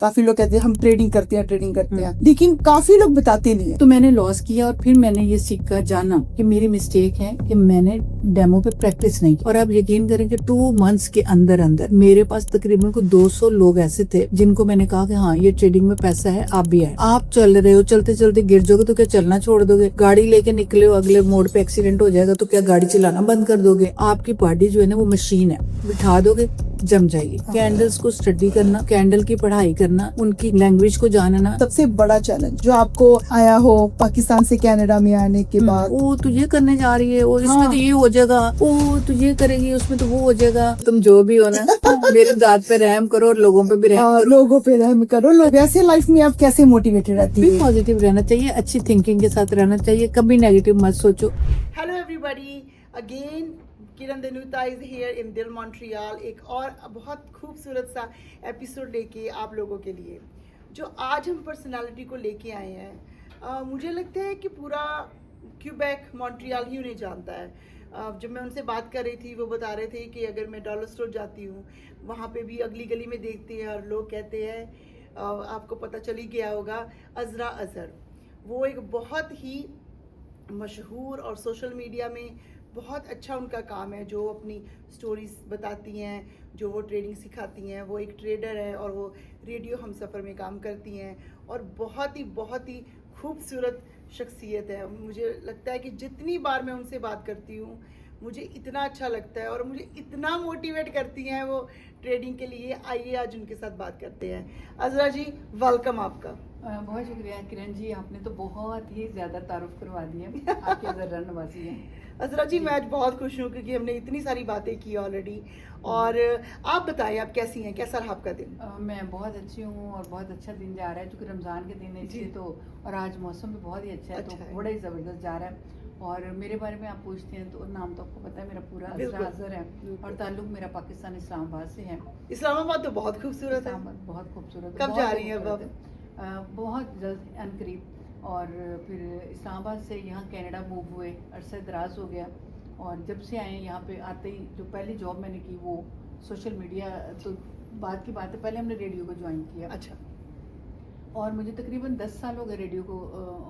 काफी लोग कहते हैं हम ट्रेडिंग करते हैं, लेकिन काफी लोग बताते नहीं है। तो मैंने लॉस किया और फिर मैंने ये सीख कर जाना कि मेरी मिस्टेक है कि मैंने डेमो पे प्रैक्टिस नहीं की। और आप यकीन करें कि 2 मंथ्स के अंदर अंदर मेरे पास तकरीबन को 200 लोग ऐसे थे जिनको मैंने कहा कि हाँ ये ट्रेडिंग में पैसा है, आप भी आए। आप चल रहे हो, चलते चलते गिर जाओगे तो क्या चलना छोड़ दोगे? गाड़ी लेके निकले हो, अगले मोड़ पे एक्सीडेंट हो जाएगा तो क्या गाड़ी चलाना बंद कर दोगे? आपकी बॉडी जो है ना वो मशीन है, बिठा दोगे जम जाएगी। कैंडल्स को स्टडी करना, कैंडल की पढ़ाई करना, उनकी लैंग्वेज को जानना। सबसे बड़ा चैलेंज जो आपको आया हो पाकिस्तान से कनाडा में आने के बाद, वो तू ये करने जा रही है, वो इसमें तो ये हो जाएगा, वो तू ये करेगी उसमें तो वो हो जाएगा। तुम जो भी हो ना मेरे दाद पे रहम करो और लोगों पे भी रहम करो। लोगों पे रहम करो। वैसे लाइफ में आप कैसे मोटिवेटेड रहती है? पॉजिटिव रहना चाहिए, अच्छी थिंकिंग के साथ रहना चाहिए, कभी नेगेटिव मत सोचो। Hello everybody, again Kiran Danuta is here in दिल मॉन्ट्रियल, एक और बहुत खूबसूरत सा एपिसोड लेके आप लोगों के लिए। जो आज हम पर्सनालिटी को लेके आए हैं, मुझे लगता है कि पूरा क्यूबेक मॉन्ट्रियल ही उन्हें जानता है। जब मैं उनसे बात कर रही थी वो बता रहे थे कि अगर मैं डॉलर स्टोर जाती हूँ वहाँ पे भी अगली गली में देखते हैं और लोग कहते हैं, आपको पता चल ही गया होगा, अजरा अजहर, वो एक बहुत ही मशहूर और सोशल मीडिया में बहुत अच्छा उनका काम है, जो अपनी स्टोरीज बताती हैं, जो वो ट्रेडिंग सिखाती हैं। वो एक ट्रेडर है और वो रेडियो हम सफ़र में काम करती हैं और बहुत ही खूबसूरत शख्सियत है। मुझे लगता है कि जितनी बार मैं उनसे बात करती हूँ मुझे इतना अच्छा लगता है और मुझे इतना मोटिवेट करती हैं वो ट्रेडिंग के लिए। आइए आज उनके साथ बात करते हैं। अजरा जी, वेलकम आपका। बहुत शुक्रिया किरण जी, आपने तो बहुत ही ज्यादा तारुफ करवा दी है, आपके जरा नवाजी है। अजरा जी, मैं आज बहुत खुश हूँ क्योंकि हमने इतनी सारी बातें की ऑलरेडी। और आप बताएं, आप कैसी हैं, कैसा रहा आपका दिन? मैं बहुत अच्छी हूँ और बहुत अच्छा दिन जा रहा है, क्योंकि रमज़ान के दिन है इसलिए तो, और आज मौसम भी बहुत ही अच्छा है, तो बड़ा ही ज़बरदस्त जा रहा है। और मेरे बारे में आप पूछते हैं तो नाम तो आपको पता है, मेरा पूरा अजरा अजहर है और ताल्लुक मेरा पाकिस्तान इस्लामाबाद से है। इस्लामाबाद तो बहुत खूबसूरत है। बहुत खूबसूरत। कब जा रही हैं अब? बहुत जल्द अनकरीब। और फिर इस्लामाबाद से यहाँ कनाडा मूव हुए, अरसा दराज हो गया। और जब से आए यहाँ पे आते ही जो पहली जॉब मैंने की वो सोशल मीडिया, तो बाद की बात है, पहले हमने रेडियो को ज्वाइन किया। अच्छा। और मुझे तकरीबन 10 साल हो गए रेडियो को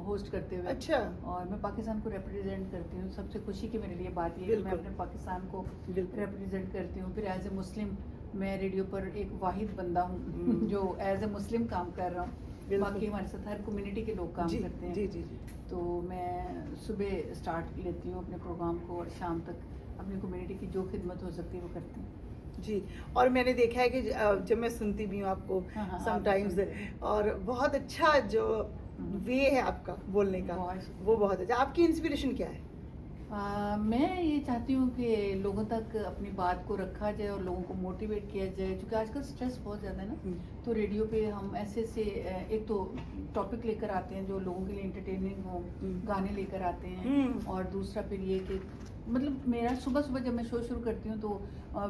होस्ट करते हुए। अच्छा। और मैं पाकिस्तान को रिप्रेजेंट करती हूँ। सबसे खुशी की मेरे लिए बात ये है कि मैं अपने पाकिस्तान को रिप्रेजेंट करती हूँ। फिर एज ए मुस्लिम मैं रेडियो पर एक वाहिद बंदा हूँ जो एज ए मुस्लिम काम कर रहा हूँ। बाकी हमारे साथ हर कम्युनिटी के लोग काम करते हैं। जी। तो मैं सुबह स्टार्ट लेती हूँ अपने प्रोग्राम को और शाम तक अपनी कम्युनिटी की जो खिदमत हो सकती है वो करती हूँ। जी। और मैंने देखा है कि जब मैं सुनती भी हूँ आपको समटाइम्स, और बहुत अच्छा जो वे है आपका बोलने का, वो बहुत अच्छा। आपकी इंस्पिरेशन क्या है? मैं ये चाहती हूँ कि लोगों तक अपनी बात को रखा जाए और लोगों को मोटिवेट किया जाए, क्योंकि आजकल स्ट्रेस बहुत ज़्यादा है ना। तो रेडियो पे हम ऐसे एक तो टॉपिक लेकर आते हैं जो लोगों के लिए एंटरटेनिंग हो, गाने लेकर आते हैं। और दूसरा फिर ये कि मतलब मेरा सुबह सुबह जब मैं शो शुरू करती हूँ तो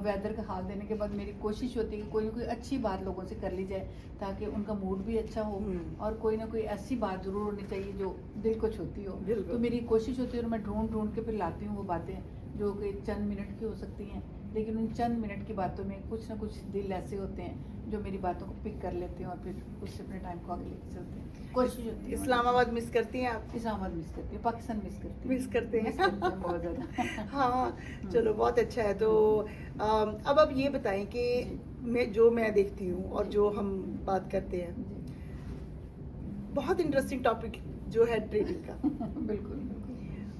वेदर का हाल देने के बाद मेरी कोशिश होती है कि कोई ना कोई अच्छी बात लोगों से कर ली जाए ताकि उनका मूड भी अच्छा हो। और कोई ना कोई ऐसी बात ज़रूर होनी चाहिए जो दिल को छूती हो। तो मेरी कोशिश होती है और मैं ढूंढ के फिर लाती हूँ वो बातें जो कि चंद मिनट की हो सकती हैं, लेकिन उन चंद मिनट की बातों में कुछ ना कुछ दिल ऐसे होते हैं जो मेरी बातों को पिक कर लेते हैं और फिर उससे अपने टाइम को आगे लेके चलते हैं। कोशिश होती है। इस्लामाबाद मिस करती हैं आप? इस्लामाबाद मिस करती हूँ, पाकिस्तान मिस करते हैं बहुत ज़्यादा। हाँ, चलो बहुत अच्छा है। तो अब आप ये बताएं कि मैं देखती हूँ और जो हम बात करते हैं, बहुत इंटरेस्टिंग टॉपिक जो है ट्रेडिंग का बिल्कुल।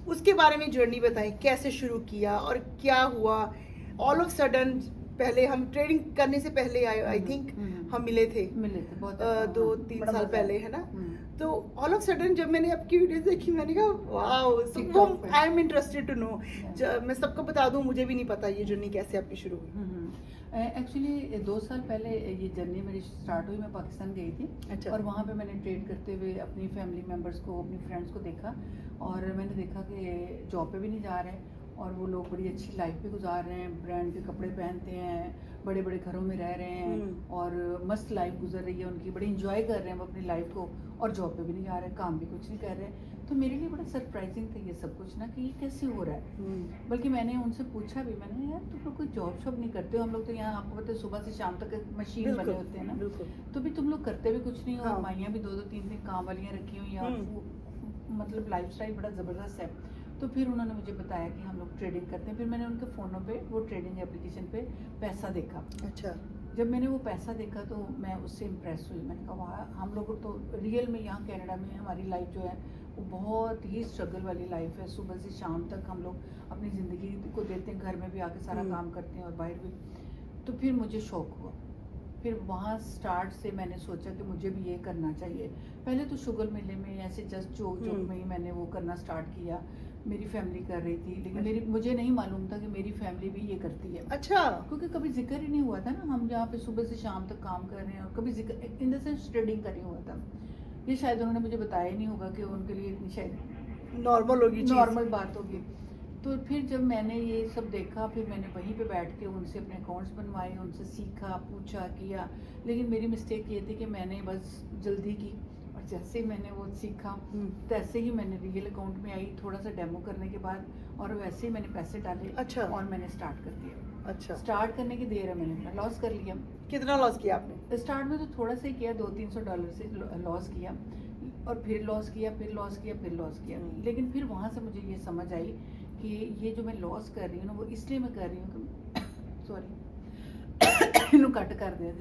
उसके बारे में जर्नी बताएं, कैसे शुरू किया और क्या हुआ? ऑल ऑफ सडन, पहले हम ट्रेडिंग करने से पहले आई थिंक हम मिले थे बहुत 2-3 साल पहले, है ना? तो ऑल ऑफ सडन जब मैंने आपकी वीडियोस देखी मैंने कहा wow, so I am interested to know. मैं सबको बता दूं, मुझे भी नहीं पता ये जर्नी कैसे आपकी शुरू हुई। एक्चुअली 2 साल पहले ये जर्नी मेरी स्टार्ट हुई। मैं पाकिस्तान गई थी। अच्छा। और वहाँ पे मैंने ट्रेड करते हुए अपनी फैमिली मेम्बर्स को, अपनी फ्रेंड्स को देखा और मैंने देखा कि जॉब पे भी नहीं जा रहे और वो लोग बड़ी अच्छी लाइफ भी गुजार रहे हैं, ब्रांड के कपड़े पहनते हैं, बड़े बड़े घरों में रह रहे हैं और मस्त लाइफ गुजर रही है उनकी, बड़ी इंजॉय कर रहे हैं वो अपनी लाइफ को, और जॉब पे भी नहीं जा रहे, काम भी कुछ नहीं कर रहे। तो मेरे लिए बड़ा सरप्राइजिंग था ये सब कुछ ना, कि ये कैसे हो रहा है। बल्कि मैंने उनसे पूछा भी, मैंने यार तुम लोग कोई जॉब शॉब नहीं करते हो, हम लोग तो यहाँ आपको पता है सुबह से शाम तक मशीन बने होते हैं ना, तो भी तुम लोग करते भी कुछ नहीं हो, हाँ। माइयाँ भी 2-2 3 काम वालियाँ रखी हुई हैं, और वो मतलब लाइफस्टाइल बड़ा ज़बरदस्त है। तो फिर उन्होंने मुझे बताया कि हम लोग ट्रेडिंग करते हैं। फिर मैंने उनके फ़ोनों पे वो ट्रेडिंग एप्लीकेशन पे पैसा देखा। अच्छा। जब मैंने वो पैसा देखा तो मैं उससे इम्प्रेस हुई। मैंने कहा वाह, हम लोग तो रियल में यहाँ कनाडा में हमारी लाइफ जो है वो बहुत ही स्ट्रगल वाली लाइफ है। सुबह से शाम तक हम लोग अपनी ज़िंदगी को देते हैं, घर में भी आके सारा काम करते हैं और बाहर भी। तो फिर मुझे शौक हुआ। फिर वहाँ स्टार्ट से मैंने सोचा कि मुझे भी ये करना चाहिए। पहले तो शुगर मेले में ऐसे जस्ट जोक में ही मैंने वो करना स्टार्ट किया। मेरी फैमिली कर रही थी, लेकिन मुझे नहीं मालूम था कि मेरी फैमिली भी ये करती है। अच्छा। क्योंकि कभी जिक्र ही नहीं हुआ था ना, हम जहाँ पे सुबह से शाम तक काम कर रहे हैं, और कभी जिक्र इन द सेंस ट्रेडिंग का नहीं हुआ था। ये शायद उन्होंने मुझे बताया ही नहीं होगा कि उनके लिए इतनी शायद नॉर्मल होगी, नॉर्मल बात होगी। तो फिर जब मैंने ये सब देखा, फिर मैंने वहीं पे बैठ के उनसे अपने अकाउंट्स बनवाए, उनसे सीखा, पूछा, किया। लेकिन मेरी मिस्टेक ये थी कि मैंने बस जल्दी की, और जैसे ही मैंने वो सीखा तैसे ही मैंने रियल अकाउंट में आई, थोड़ा सा डेमो करने के बाद, और वैसे ही मैंने पैसे डाले। अच्छा। और मैंने स्टार्ट कर दिया। अच्छा। स्टार्ट करने की देर है, मैंने लॉस कर लिया। कितना लॉस किया आपने? स्टार्ट में तो थोड़ा सा ही किया, $200-300 से लॉस किया, और फिर लॉस किया, फिर लॉस किया, फिर लॉस किया। लेकिन फिर वहाँ से मुझे ये समझ आई कि ये जो मैं लॉस कर रही हूँ ना, वो इसलिए मैं कर रही हूँ कि सॉरी इन्हों कट कर दे।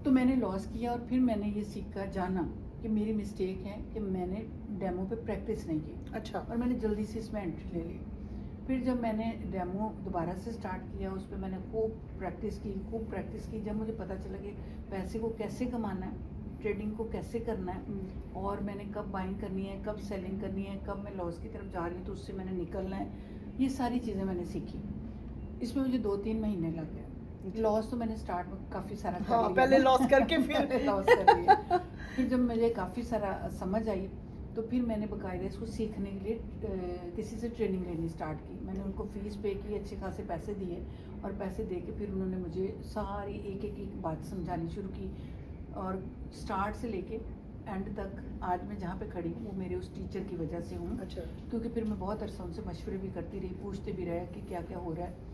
तो मैंने लॉस किया, और फिर मैंने ये सीखा, जाना कि मेरी मिस्टेक है कि मैंने डेमो पे प्रैक्टिस नहीं की। अच्छा। और मैंने जल्दी से इसमें एंट्री ले ली। फिर जब मैंने डेमो दोबारा से स्टार्ट किया, उस पर मैंने खूब प्रैक्टिस की। जब मुझे पता चला कि पैसे को कैसे कमाना है, ट्रेडिंग को कैसे करना है, और मैंने कब बाइंग करनी है, कब सेलिंग करनी है, कब मैं लॉस की तरफ जा रही हूँ तो उससे मैंने निकलना है, ये सारी चीज़ें मैंने सीखी। इसमें मुझे 2-3 महीने लग गए। लॉस तो मैंने स्टार्ट में काफ़ी सारा कर लिया, पहले लॉस करके फिर लॉस कर लिया। फिर जब मुझे काफ़ी सारा समझ आई, तो फिर मैंने बाकायदा इसको सीखने के लिए किसी से ट्रेनिंग लेनी स्टार्ट की। मैंने उनको फ़ीस पे की, अच्छे खासे पैसे दिए, और पैसे दे के फिर उन्होंने मुझे सारी एक बात समझानी शुरू की। और स्टार्ट से लेके एंड तक आज मैं जहाँ पे खड़ी हूँ वो मेरे उस टीचर की वजह से हूँ। अच्छा। क्योंकि फिर मैं बहुत अरसा उनसे मशवरे भी करती रही, पूछते भी रहे कि क्या क्या हो रहा है।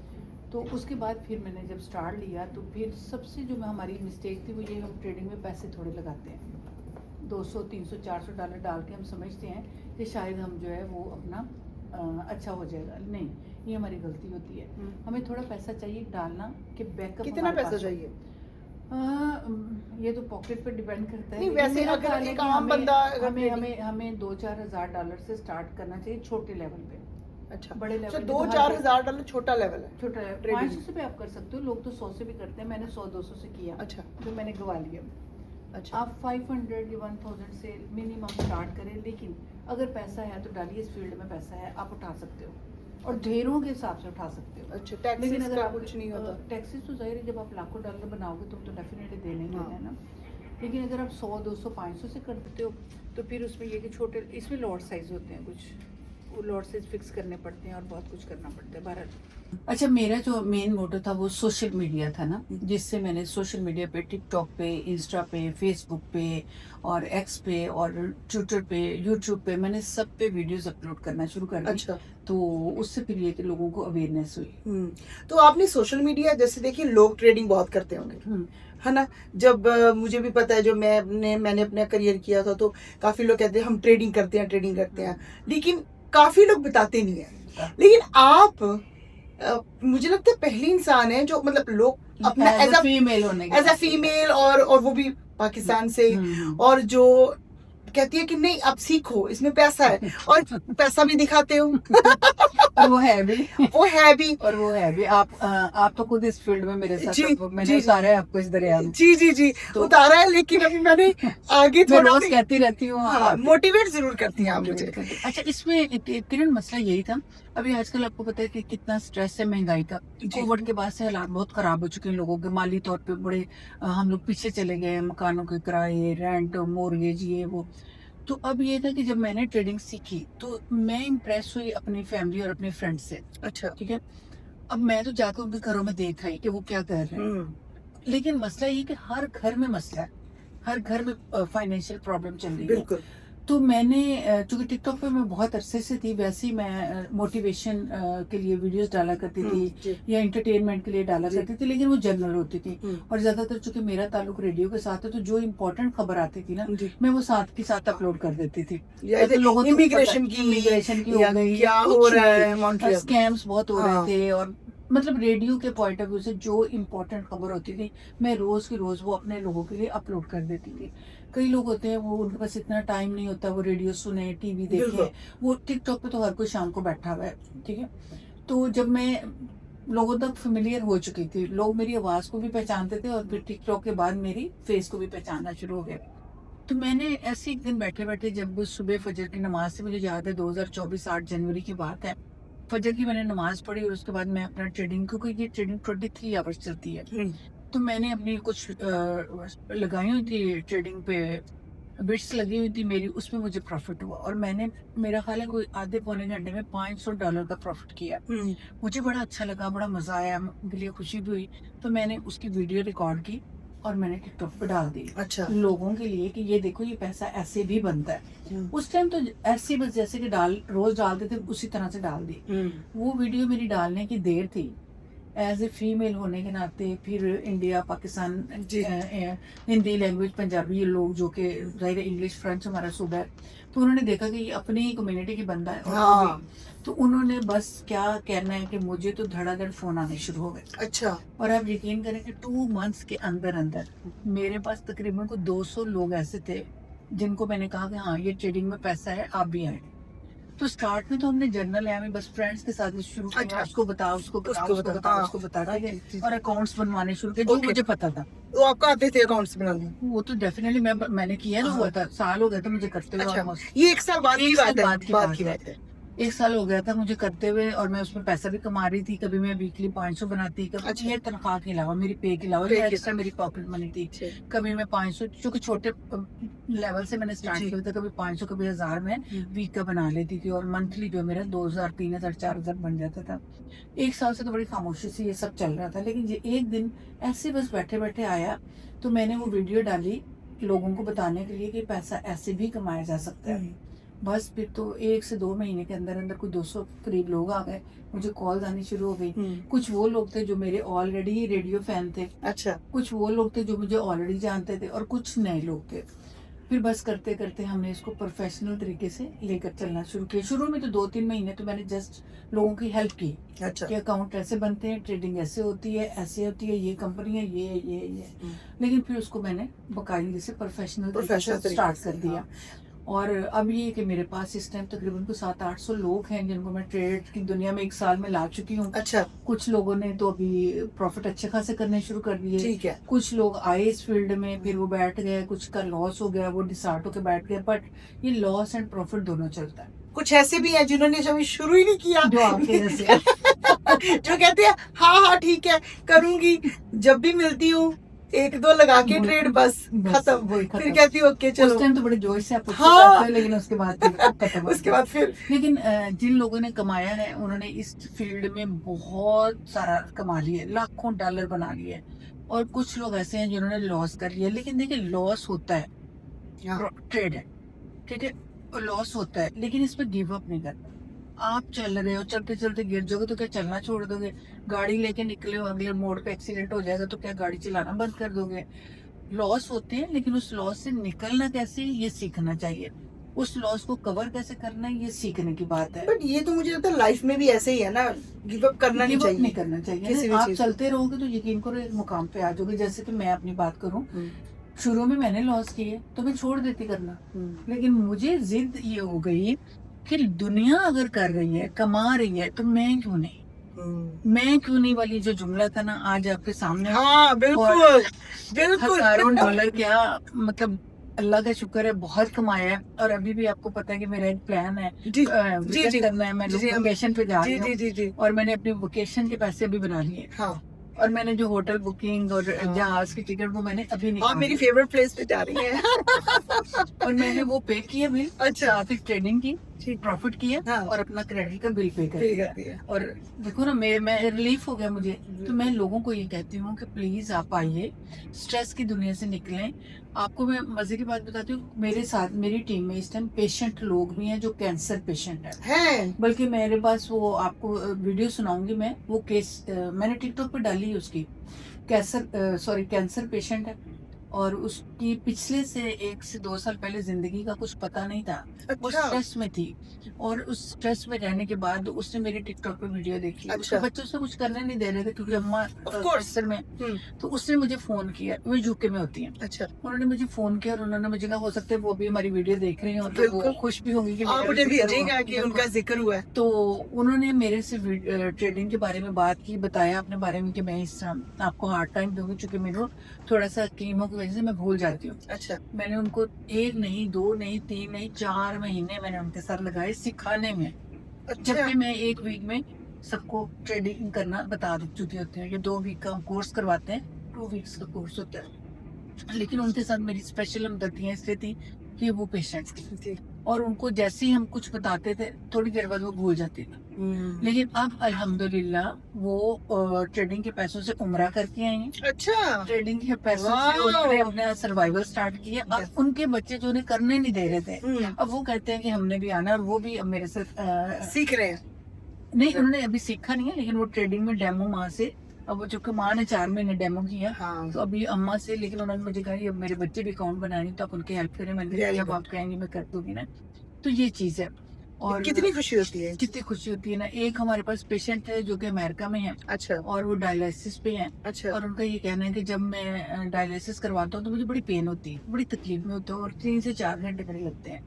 तो उसके बाद फिर मैंने जब स्टार्ट लिया, तो फिर सबसे जो हमारी मिस्टेक थी वो ये, हम ट्रेडिंग में पैसे थोड़े लगाते हैं। $200, $300, $400 डाल के हम समझते हैं कि शायद हम जो है वो अपना अच्छा हो जाएगा। नहीं, ये हमारी गलती होती है। हमें थोड़ा पैसा चाहिए डालना कि बैकअप। कितना पैसा चाहिए? ये तो पॉकेट पे डिपेंड करता है। नहीं, लेकिन वैसे मेरा अगर ख्याल है एक कि आम बंदा हमें $2-4 हज़ार डॉलर से स्टार्ट करना चाहिए, छोटे लेवल पे। अच्छा। बड़े लेवल पे 2-4 हज़ार डॉलर छोटा लेवल है। छोटा लेवल Trading। 500 से भी आप कर सकते हो, लोग तो 100 से भी करते हैं। मैंने 100-200 से किया। अच्छा। जो मैंने गवा लिया। अच्छा। आप 500 या 1000 से मिनिमम स्टार्ट करें, लेकिन अगर पैसा है तो डालिए, इस फील्ड में पैसा है, आप उठा सकते हो, और ढेरों के हिसाब से उठा सकते हो। अच्छा। टैक्सेस लेकिन अगर का आप कुछ नहीं होता। टैक्सेस तो जाहिर है, जब आप लाखों डॉलर बनाओगे तो डेफिनेटली देने ही देना है ना। लेकिन अगर आप 100, 200, 500 से कर देते हो, तो फिर उसमें ये कि छोटे, इसमें लॉट साइज होते हैं कुछ, वो लॉट साइज फिक्स करने पड़ते हैं और बहुत कुछ करना पड़ता है भारत। अच्छा, मेरा जो मेन मोटो था वो सोशल मीडिया था ना, जिससे मैंने सोशल मीडिया पे, टिकटॉक पे, इंस्टा पे, फेसबुक पे, और एक्स पे, और ट्विटर पे, यूट्यूब पे, मैंने सब पे वीडियोस अपलोड करना शुरू कर दी। अच्छा। तो उससे फिर ये कि लोगों को अवेयरनेस हुई। तो आपने सोशल मीडिया, जैसे देखिए लोग ट्रेडिंग बहुत करते होंगे, है ना। जब मुझे भी पता है, जो मैंने अपना करियर किया था, तो काफी लोग कहते हैं हम ट्रेडिंग करते हैं, लेकिन काफी लोग बताते नहीं है। लेकिन आप मुझे लगता है पहली इंसान है जो, मतलब लोग अपना एज अ फीमेल होने एज अ फीमेल, और वो भी पाकिस्तान से, और जो कहती है कि नहीं आप सीखो, इसमें पैसा है, और पैसा भी दिखाते हो। और वो है भी और वो है भी। आप तो खुद इस फील्ड में मेरे साथ, मैंने उतारा है आपको इस दरिया में। जी तो उतारा है, लेकिन अभी मैंने आगे मैं रोज कहती रहती हूँ, मोटिवेट जरूर करती हैं आप मुझे। अच्छा, इसमें किरण मसला यही था, अभी आजकल आपको पता है कि कितना स्ट्रेस है महंगाई का। कोविड के बाद से हालात बहुत खराब हो चुके हैं लोगों के, माली तौर पे बड़े हम लोग पीछे चले गए, मकानों के किराए, रेंट, मोर्गेज, ये वो। तो अब ये था कि जब मैंने ट्रेडिंग सीखी तो मैं इम्प्रेस हुई अपनी फैमिली और अपने फ्रेंड से, अच्छा। ठीक है। अब मैं तो जाकर उनके घरों में देख आई कि वो क्या कर रहे हैं, लेकिन मसला ये कि हर घर में मसला है, हर घर में फाइनेंशियल प्रॉब्लम चल रही है। बिल्कुल। तो मैंने चूंकि टिकटॉक पे मैं बहुत अरसे से थी, वैसे ही मैं मोटिवेशन के लिए वीडियोस डाला करती थी या एंटरटेनमेंट के लिए डाला करती थी, लेकिन वो जनरल होती थी। और ज्यादातर चूंकि मेरा ताल्लुक रेडियो के साथ है, तो जो इम्पोर्टेंट खबर आती थी ना, मैं वो साथ के साथ अपलोड कर देती थी। तो लोगों को इमिग्रेशन की हो गई, क्या हो रहा है मॉन्ट्रियल, स्कैम्स बहुत हो रहे थे, और मतलब रेडियो के पॉइंट ऑफ व्यू से जो इम्पोर्टेंट खबर होती थी मैं रोज की रोज वो अपने लोगों के लिए अपलोड कर देती थी। कई लोग होते हैं वो उनके पास इतना टाइम नहीं होता वो रेडियो सुने, टीवी देखे, वो टिकटॉक पे तो हर कोई शाम को बैठा हुआ है, ठीक है। तो जब मैं लोगों तक फेमिलियर हो चुकी थी, लोग मेरी आवाज को भी पहचानते थे और फिर टिकटॉक के बाद मेरी फेस को भी पहचानना शुरू हो गया। तो मैंने ऐसे एक दिन बैठे बैठे, जब सुबह फजर की नमाज से, मुझे याद है 2024 8 जनवरी की बात है, फजर की मैंने नमाज पढ़ी और उसके बाद मैं अपना ट्रेडिंग, क्योंकि ये ट्रेडिंग 23 आवर्स चलती है, तो मैंने अपनी कुछ लगाई हुई थी ट्रेडिंग पे, बिट्स लगी हुई थी मेरी, उसमें मुझे प्रॉफिट हुआ और मैंने, मेरा ख्याल है कोई आधे पौने घंटे में $500 का प्रॉफिट किया। मुझे बड़ा अच्छा लगा, बड़ा मजा आया, मेरे लिए खुशी भी हुई। तो मैंने उसकी वीडियो रिकॉर्ड की और मैंने टिकटॉक पे डाल दी, अच्छा, लोगों के लिए कि ये देखो ये पैसा ऐसे भी बनता है। उस टाइम तो ऐसे बस जैसे कि रोज डालते थे उसी तरह से डाल दी। वो वीडियो मेरी डालने की देर थी, एज ए फीमेल होने के नाते, फिर इंडिया पाकिस्तान हिंदी लैंग्वेज पंजाबी लोग जो कि जाहिर इंग्लिश फ्रेंच हमारा सूबा है, तो उन्होंने देखा कि ये अपनी ही कम्युनिटी की बंदा है, हाँ। तो उन्होंने बस क्या कहना है कि मुझे तो धड़ाधड़ फोन आने शुरू हो गए। अच्छा। और आप यकीन करें कि 2 मंथ्स के अंदर अंदर मेरे पास तकरीबन को 200 लोग ऐसे थे जिनको मैंने कहा कि हाँ ये ट्रेडिंग में पैसा है, आप भी आए। तो स्टार्ट में तो हमने जर्नल है, बस फ्रेंड्स के साथ शुरू किया, अच्छा। उसको बता के और अकाउंट्स बनवाने शुरू किए, जो मुझे पता था। तो आपको आते थे अकाउंट्स बनाने? वो तो डेफिनेटली मैंने किया ना, हुआ था, साल हो गया था मुझे करते हुए। अच्छा, ये 1 साल बाद की बात है। 1 साल हो गया था मुझे करते हुए, और मैं उसमें पैसा भी कमा रही थी। कभी मैं वीकली 500 बनाती, कभी अच्छा। मेरी तनख्वाह के अलावा, मेरी पे के अलावा एक्स्ट्रा मेरी पॉकेट मनी थी, कभी मैं 500, क्योंकि छोटे लेवल से मैंने स्टार्ट किया था, कभी 500 कभी 1000 में वीक का बना लेती थी, और मंथली जो मेरा 2000 3000 4000 बन जाता था। 1 साल से तो बड़ी खामोशी से ये सब चल रहा था, लेकिन ये एक दिन ऐसे बस बैठे बैठे आया, तो मैंने वो वीडियो डाली लोगों को बताने के लिए कि पैसा ऐसे भी कमाया जा सकता है। बस फिर तो 1 से 2 महीने के अंदर अंदर कोई 200 करीब लोग आ गए, मुझे कॉल आनी शुरू हो गई। कुछ वो लोग थे जो मेरे ऑलरेडी रेडियो फैन थे, अच्छा, कुछ वो लोग थे जो मुझे ऑलरेडी जानते थे, और कुछ नए लोग थे। फिर बस करते करते हमने इसको प्रोफेशनल तरीके से लेकर चलना शुरू किया। शुरू में तो 2-3 महीने तो मैंने जस्ट लोगों की हेल्प की, अच्छा, कि अकाउंट ऐसे बनते हैं, ट्रेडिंग ऐसे होती है, ऐसे होती है, ये कंपनी है, ये लेकिन फिर उसको मैंने बाकायदे से प्रोफेशनल स्टार्ट कर दिया। और अब ये कि मेरे पास इस टाइम तकरीबन को 700-800 लोग हैं जिनको मैं ट्रेड की दुनिया में 1 साल में ला चुकी हूँ। अच्छा, कुछ लोगों ने तो अभी प्रॉफिट अच्छे खासे करने शुरू कर दिए, ठीक है। कुछ लोग आए इस फील्ड में, फिर वो बैठ गए, कुछ का लॉस हो गया, वो डिसार्ट होकर बैठ गए। बट ये लॉस एंड प्रॉफिट दोनों चलता है। कुछ ऐसे भी है जिन्होंने कभी शुरू ही नहीं किया, जो आपके जैसे जो कहते हैं हाँ ठीक है करूंगी, जब भी मिलती हूँ 1-2 लगा के ट्रेड, बस खत्म। फिर कहती हूँ ओके चलो। उस टाइम तो बड़े जोश से आप हाँ। लेकिन उसके बाद खत्म। उसके बाद फिर लेकिन जिन लोगों ने कमाया है उन्होंने इस फील्ड में बहुत सारा कमा लिया, लाखों डॉलर बना लिए, और कुछ लोग ऐसे हैं जिन्होंने लॉस कर लिया। लेकिन देखिए लॉस होता है, ट्रेड है, ठीक है, लॉस होता है, लेकिन इस पर गिव अप नहीं करना। आप चल रहे हो, चलते चलते गिर जाओगे तो क्या चलना छोड़ दोगे? गाड़ी लेके निकले हो, अगले मोड़ पे एक्सीडेंट हो जाएगा तो क्या गाड़ी चलाना बंद कर दोगे? लॉस होते हैं, लेकिन उस लॉस से निकलना कैसे, ये सीखना चाहिए। उस लॉस को कवर कैसे करना है, ये सीखने की बात है। बट ये तो मुझे लगता है लाइफ में भी ऐसे ही है ना, गिव अप करना नहीं चाहिए। नहीं करना चाहिए। आप चलते रहोगे तो यकीन करो एक मुकाम पे आ जाओगे। जैसे कि मैं अपनी बात करूं, शुरू में मैंने लॉस किए तो मैं छोड़ देती करना, लेकिन मुझे जिद ये हो गई कि दुनिया अगर कर रही है, कमा रही है, तो मैं क्यों नहीं वाली जो जुमला था ना, आज आपके सामने। हाँ बिल्कुल बिल्कुल। हजारों डॉलर क्या मतलब, अल्लाह का शुक्र है बहुत कमाया है। और अभी भी आपको पता है कि मेरा एक प्लान है विजिट करना है, मैं लोकेशन पे जा रही हूँ, और मैंने अपनी वोकेशन के पैसे भी बना लिए। और मैंने जो होटल बुकिंग और जहाज की टिकट वो मैंने अभी आप निकाली मेरी फेवरेट प्लेस पे जा रही हैं। और मैंने वो पे किया बिल। अच्छा। फिर ट्रेडिंग की, ठीक। प्रॉफिट किया हाँ। और अपना क्रेडिट का बिल पे कर पे दिया। कर दिया। और देखो ना, मैं रिलीफ हो गया मुझे। तो मैं लोगों को ये कहती हूँ कि प्लीज आप आइए, स्ट्रेस की दुनिया से निकलें। आपको मैं मजे की बात बताती हूँ, मेरे साथ मेरी टीम में इस टाइम पेशेंट लोग भी हैं जो कैंसर पेशेंट है। बल्कि मेरे पास वो आपको वीडियो सुनाऊंगी मैं, वो केस मैंने टिकटॉक पे डाली है उसकी। कैंसर पेशेंट है और उसकी पिछले से 1 से 2 साल पहले जिंदगी का कुछ पता नहीं था। वो अच्छा। स्ट्रेस में थी और उस स्ट्रेस में रहने के बाद उसने मेरी टिकटॉक पे वीडियो देखी। अच्छा। उसके बच्चों से कुछ करने नहीं दे रहे थे क्योंकि अम्मा Of course। कैंसर में। तो उसने मुझे फोन किया, वो यूके में होती है। अच्छा। उन्होंने मुझे फोन किया और उन्होंने मुझे कहा हो सकता है वो भी हमारी वीडियो देख रही हो तो वो बिल्कुल। खुश भी होंगी कि आप मेरा मुझे भी जिक्र भेजिएगा हुआ। कि उनका जिक्र हुआ है। तो उन्होंने मेरे से ट्रेडिंग के बारे में बात की, बताया अपने बारे में कि मैं इस आपको हार्ड टाइम दूंगी क्योंकि मेरे को थोड़ा सा कीमो की वजह से मैं भूल जाती हूँ। अच्छा। मैंने उनको 1 नहीं 2 नहीं 3 नहीं 4 महीने मैंने उनके साथ लगाए सिखाने में। अच्छा। जबकि मैं 1 वीक में सबको ट्रेडिंग करना बता चुकी होती है। ये 2 वीक का कोर्स करवाते हैं, 2 वीक्स का कोर्स होता है। लेकिन उनके साथ मेरी स्पेशल हमदर्दियाँ इसलिए थी कि वो पेशेंट थी और उनको जैसे ही हम कुछ बताते थे थोड़ी देर बाद वो भूल जाती थी। लेकिन अब अल्हम्दुलिल्लाह वो ट्रेडिंग के पैसों से उम्रा करके आई हैं। अच्छा। ट्रेडिंग के पैसों से वाह। उन्होंने अपना सर्वाइवल स्टार्ट किया। अब उनके बच्चे जो उन्हें करने नहीं दे रहे थे, अब वो कहते हैं कि हमने भी आना, और वो भी अब मेरे साथ सीख रहे हैं। नहीं, उन्होंने अभी सीखा नहीं है लेकिन वो ट्रेडिंग में डेमो माँ से, अब वो चूंकि माँ ने 4 महीने डेमो किया हाँ। तो अभी अम्मा से, लेकिन उन्होंने मुझे कहा अब मेरे बच्चे भी अकाउंट बनाएंगे तो आप उनकी हेल्प करें। मैंने Very कहा अब good। आप कहेंगे मैं कर दूंगी ना। तो ये चीज है। और कितनी खुशी होती है। कितनी खुशी होती है ना। एक हमारे पास पेशेंट है जो कि अमेरिका में है अच्छा। और वो डायलिसिस पे है। अच्छा। और उनका ये कहना है कि जब मैं डायलिसिस करवाता हूँ तो मुझे बड़ी पेन होती है, बड़ी तकलीफ में होता है और 3 से 4 घंटे मेरे लगते हैं।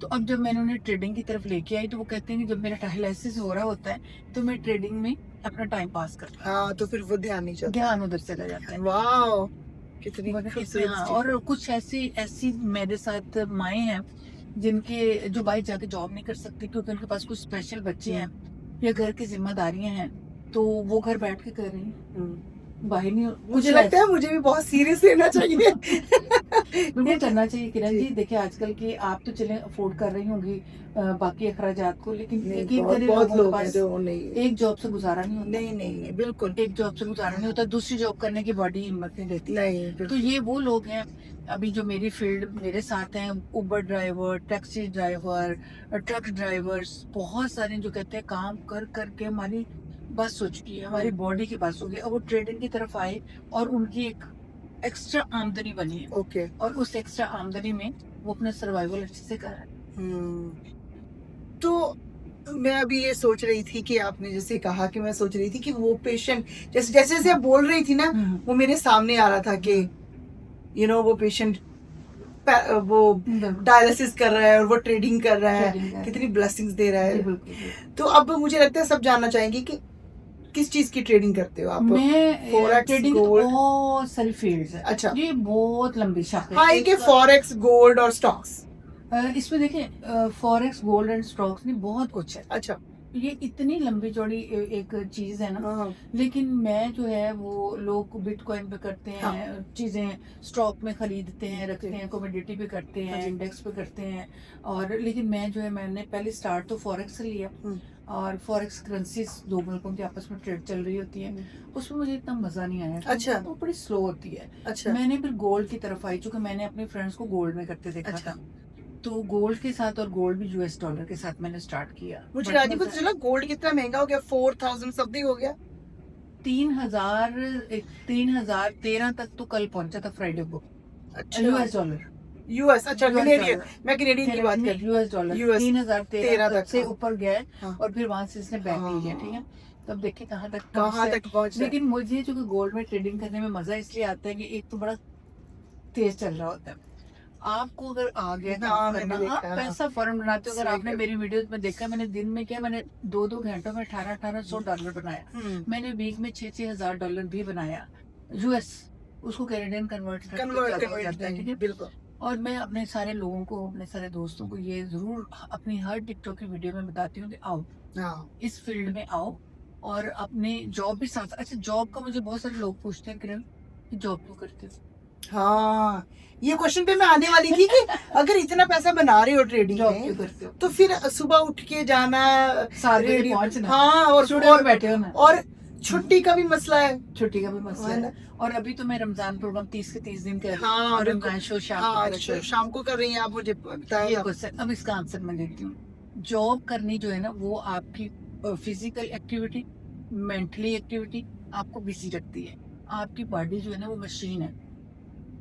तो अब जब मैंने उन्हें ट्रेडिंग की तरफ लेके आई तो वो कहते हैं कि जब मेरा डायलिसिस हो रहा होता है तो मैं ट्रेडिंग में अपना टाइम पास करता हूँ। हाँ, तो फिर वो ध्यान नहीं जाता। ध्यान उधर चला जाता है। वाह, कितनी हाँ, खूबसूरत। और कुछ ऐसी मेरे साथ माएँ हैं जिनके जो भाई जाके जॉब नहीं कर सकती क्योंकि उनके पास कुछ स्पेशल बच्चे हैं या घर की जिम्मेदारियां हैं, तो वो घर बैठ के कर रही हैं। भाई नहीं, मुझे लगता है मुझे भी बहुत सीरियस लेना चाहिए। बिल्कुल करना चाहिए किरण जी। जी। देखिए आजकल की आप तो चले अफोर्ड कर रही होंगी बाकी अखराजात को, लेकिन नहीं, यकीन बहुत करें बहुत लोगों के लोग हैं पास जो नहीं। एक जॉब से गुजारा नहीं होता। नहीं, बिल्कुल एक जॉब से गुजारा नहीं होता, दूसरी जॉब करने की बॉडी हिम्मत नहीं देती। नहीं, तो बिल्कुल। ये वो लोग हैं अभी जो मेरी फील्ड मेरे साथ हैं, Uber driver, taxi driver, truck drivers, बहुत सारे जो कहते हैं काम कर करके हमारी बस हो चुकी है, हमारी बॉडी की बस हो गई। अब वो ट्रेडिंग की तरफ आए और उनकी एक एक्स्ट्रा आमदनी बनी है ओके। और उस एक्स्ट्रा आमदनी में वो अपना सर्वाइवल अच्छे से कर रहे हैं। तो मैं अभी ये सोच रही थी कि आपने जैसे कहा कि मैं सोच रही थी कि वो पेशेंट जैसे जैसे आप बोल रही थी ना, वो मेरे सामने आ रहा था कि वो पेशेंट वो डायलिसिस कर रहा है और वो ट्रेडिंग कर रहा है, कितनी ब्लेसिंग्स दे रहा है। तो अब मुझे लगता है सब जानना चाहेंगे कि किस चीज की ट्रेडिंग करते हो आप? मैं फॉरेक्स, ट्रेडिंग गोल्ड। बहुत सारी फील्ड्स है। अच्छा। ये बहुत लंबी शाखा हाँ, एक फॉरेक्स, गोल्ड और स्टॉक्स। इसमें देखिए फॉरेक्स, गोल्ड एंड स्टॉक्स में बहुत कुछ है। अच्छा। ये इतनी लंबी चौड़ी एक चीज है ना। हाँ। लेकिन मैं जो है वो लोग बिटकॉइन पे करते हैं। हाँ। चीजें स्टॉक में खरीदते हैं, रखते हैं, कमोडिटी पे करते हैं, हाँ जी। इंडेक्स पे करते हैं। और लेकिन मैं जो है मैंने पहले स्टार्ट तो फॉरेक्स से लिया और फॉरेक्स करेंसीज 2 मुल्कों की आपस में ट्रेड चल रही होती है, उसमें मुझे इतना मजा नहीं आया। अच्छा। वो बड़ी स्लो होती है। अच्छा। मैंने फिर गोल्ड की तरफ आई चूंकि मैंने अपने फ्रेंड्स को गोल्ड में करते देखा अच्छा। था, तो गोल्ड के साथ और गोल्ड भी US डॉलर के साथ मैंने स्टार्ट किया। मुझे राजी पता चला गोल्ड कितना महंगा हो गया, 4000 समथिंग हो गया। 3013 तक तो कल पहुंचा था फ्राइडे को। अच्छा। US dollar, US. अच्छा, US कनेडियन। डॉलर। मैं कनेडियन की बात कर रही हूँ। US डॉलर US 3013 तक से हाँ। ऊपर गया है हाँ। और फिर वहां से इसने बैक हाँ। ले लिया। ठीक है, तब देखिए कहाँ तक पहुंच। लेकिन मुझे जो गोल्ड में ट्रेडिंग करने में मजा इसलिए आता है कि एक तो बड़ा तेज चल रहा होता है। आपको अगर आ गया काम करना, आप पैसा फौरन बनाते हो। अगर आपने मेरी वीडियोस में देखा, मैंने दिन में क्या, मैंने 2 घंटों में 1800 डॉलर बनाया। मैंने वीक में 6,000 डॉलर भी बनाया US, उसको कैनेडियन कन्वर्ट करता है। ठीक है, बिल्कुल। और मैं अपने सारे लोगों को, अपने सारे दोस्तों को ये जरूर अपनी हर टिकटॉक की वीडियो में बताती हूँ कि आओ इस फील्ड में आओ और अपने जॉब भी साथ। अच्छा, जॉब का मुझे बहुत सारे लोग पूछते हैं, किरण कि जॉब क्यों करते हो? हाँ, ये क्वेश्चन पे मैं आने वाली थी कि अगर इतना पैसा बना रहे हो ट्रेडिंग जॉब क्यों में, करते हो? तो फिर सुबह उठ के जाना, 7 बजे रेडियो, पहुंचना, हाँ, और स्टूडियो में बैठे हो ना, और छुट्टी का भी मसला है। छुट्टी का भी मसला है है। ना? और अभी तो मैं रमजान प्रोग्राम 30 के 30 दिन कर रही हूँ, हाँ, और बिल्कुल। रमजान शो शाम को हाँ, कर रही हूँ। शाम को कर रही हैं आप, मुझे बताया ये था। क्वेश्चन, अब इसका आंसर मैं देती हूँ। जॉब करनी जो है ना, वो आपकी फिजिकल एक्टिविटी, मेंटली एक्टिविटी आपको बिजी रखती है। आपकी बॉडी जो है ना वो मशीन है,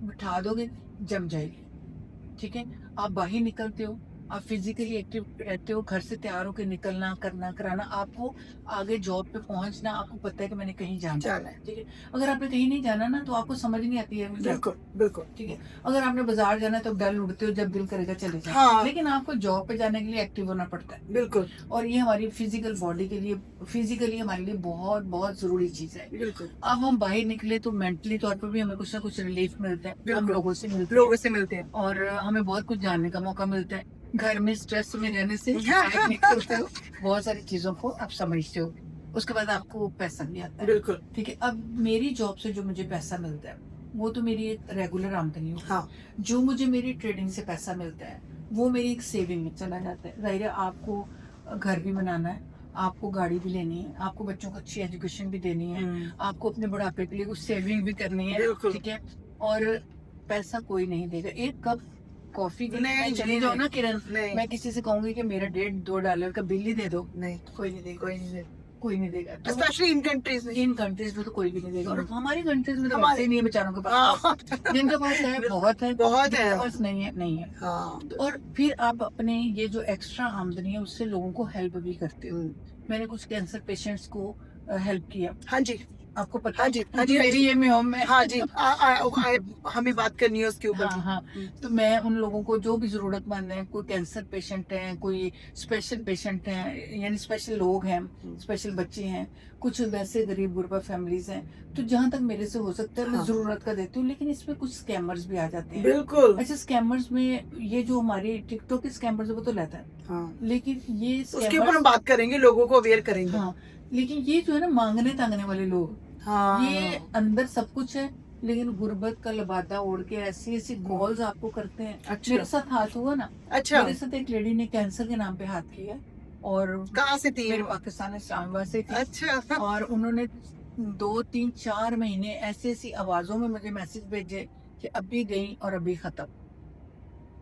बिठा दोगे जम जाएगी, ठीक है। आप बाहर निकलते हो, आप फिजिकली एक्टिव रहते हो, घर से तैयार होकर निकलना, करना, कराना, आपको आगे जॉब पे पहुंचना, आपको पता है कि मैंने कहीं जाना है, ठीक है। अगर आपने कहीं नहीं जाना ना, तो आपको समझ नहीं आती है, बिल्कुल बिल्कुल। ठीक है। अगर आपने बाजार जाना है तो डल उड़ते हो, जब दिल करेगा चले जाओ। हाँ। लेकिन आपको जॉब पे जाने के लिए एक्टिव होना पड़ता है, बिल्कुल और ये हमारी फिजिकल बॉडी के लिए, फिजिकली हमारे लिए बहुत बहुत जरूरी चीज है। बिल्कुल। अब हम बाहर निकले तो मेंटली तौर पर भी हमें कुछ ना कुछ रिलीफ मिलता है, हम बिल्कुल। लोगों से मिलते हैं, हैं। और हमें बहुत कुछ जानने का मौका मिलता है। घर में स्ट्रेस में रहने से बाहर निकलते हो, बहुत सारी चीजों को आप समझते हो, उसके बाद आपको पैसा भी आता है, बिल्कुल। ठीक है। अब मेरी जॉब से जो मुझे पैसा मिलता है वो तो मेरी एक रेगुलर आमदनी होगी। हाँ। जो मुझे मेरी ट्रेडिंग से पैसा मिलता है वो मेरी एक सेविंग में चला जाता है। जाहिर है, आपको घर भी बनाना है, आपको गाड़ी भी लेनी है, आपको बच्चों को अच्छी एजुकेशन भी देनी है, आपको अपने बुढ़ापे के लिए कुछ सेविंग भी करनी है, बिल्कुल। ठीक है। और पैसा कोई नहीं देगा। एक कप कॉफी के लिए नहीं, मैं चली नहीं, जाऊँ ना किरण, नहीं। मैं किसी से कहूंगी कि मेरा $1.5-2 का बिल ही दे दो, नहीं, कोई नहीं देगा, कोई नहीं। कोई नहीं देगा। तो स्पेशली इन कंट्रीज में, इन कंट्रीज में तो कोई भी नहीं देगा, और हमारी कंट्रीज में तो हमारे- वैसे ही नहीं है बेचारों के पास। हाँ। जिनके पास है बहुत है, बहुत है। जिनके पास नहीं है नहीं है। हाँ। और फिर आप अपने ये जो एक्स्ट्रा आमदनी है उससे लोगों को हेल्प भी करते हो। मैंने कुछ कैंसर पेशेंट्स को हेल्प किया, हाँ जी, आपको पता हाँ है? जी, हाँ जी, मेरी ये होम में, हाँ जी। हमें बात करनी है उसके ऊपर। हाँ हाँ। तो मैं उन लोगों को जो भी जरूरतमंद है, कोई कैंसर पेशेंट है, कोई स्पेशल पेशेंट है, यानी स्पेशल लोग हैं, स्पेशल बच्चे हैं, कुछ वैसे गरीब गुरबा फैमिलीज हैं, तो जहाँ तक मेरे से हो सकता है मैं हाँ। जरूरत का देती हूँ। लेकिन इसमें कुछ स्कैमर्स भी आ जाते हैं। बिल्कुल। अच्छा, स्कैमर्स में ये जो हमारे टिकटॉक के स्कैमर्स है वो तो लेता है, हाँ। लेकिन ये उसके ऊपर हम बात करेंगे, लोगों को अवेयर करेंगे। हाँ, लेकिन ये जो है ना मांगने तांगने वाले लोग, हाँ। ये अंदर सब कुछ है लेकिन गुर्बत का लबादा ओढ़ के ऐसी ऐसी कॉल्स आपको करते हैं। अच्छा। मेरे साथ हाथ हुआ ना, अच्छा, मेरे साथ एक लेडी ने कैंसर के नाम पे हाथ किया, और कहाँ से थी? मेरे पाकिस्तान इस्लामाबाद से थी, अच्छा। और उन्होंने 2-3-4 महीने ऐसी ऐसी आवाजों में मुझे मैसेज भेजे कि अभी गई और अभी खत्म,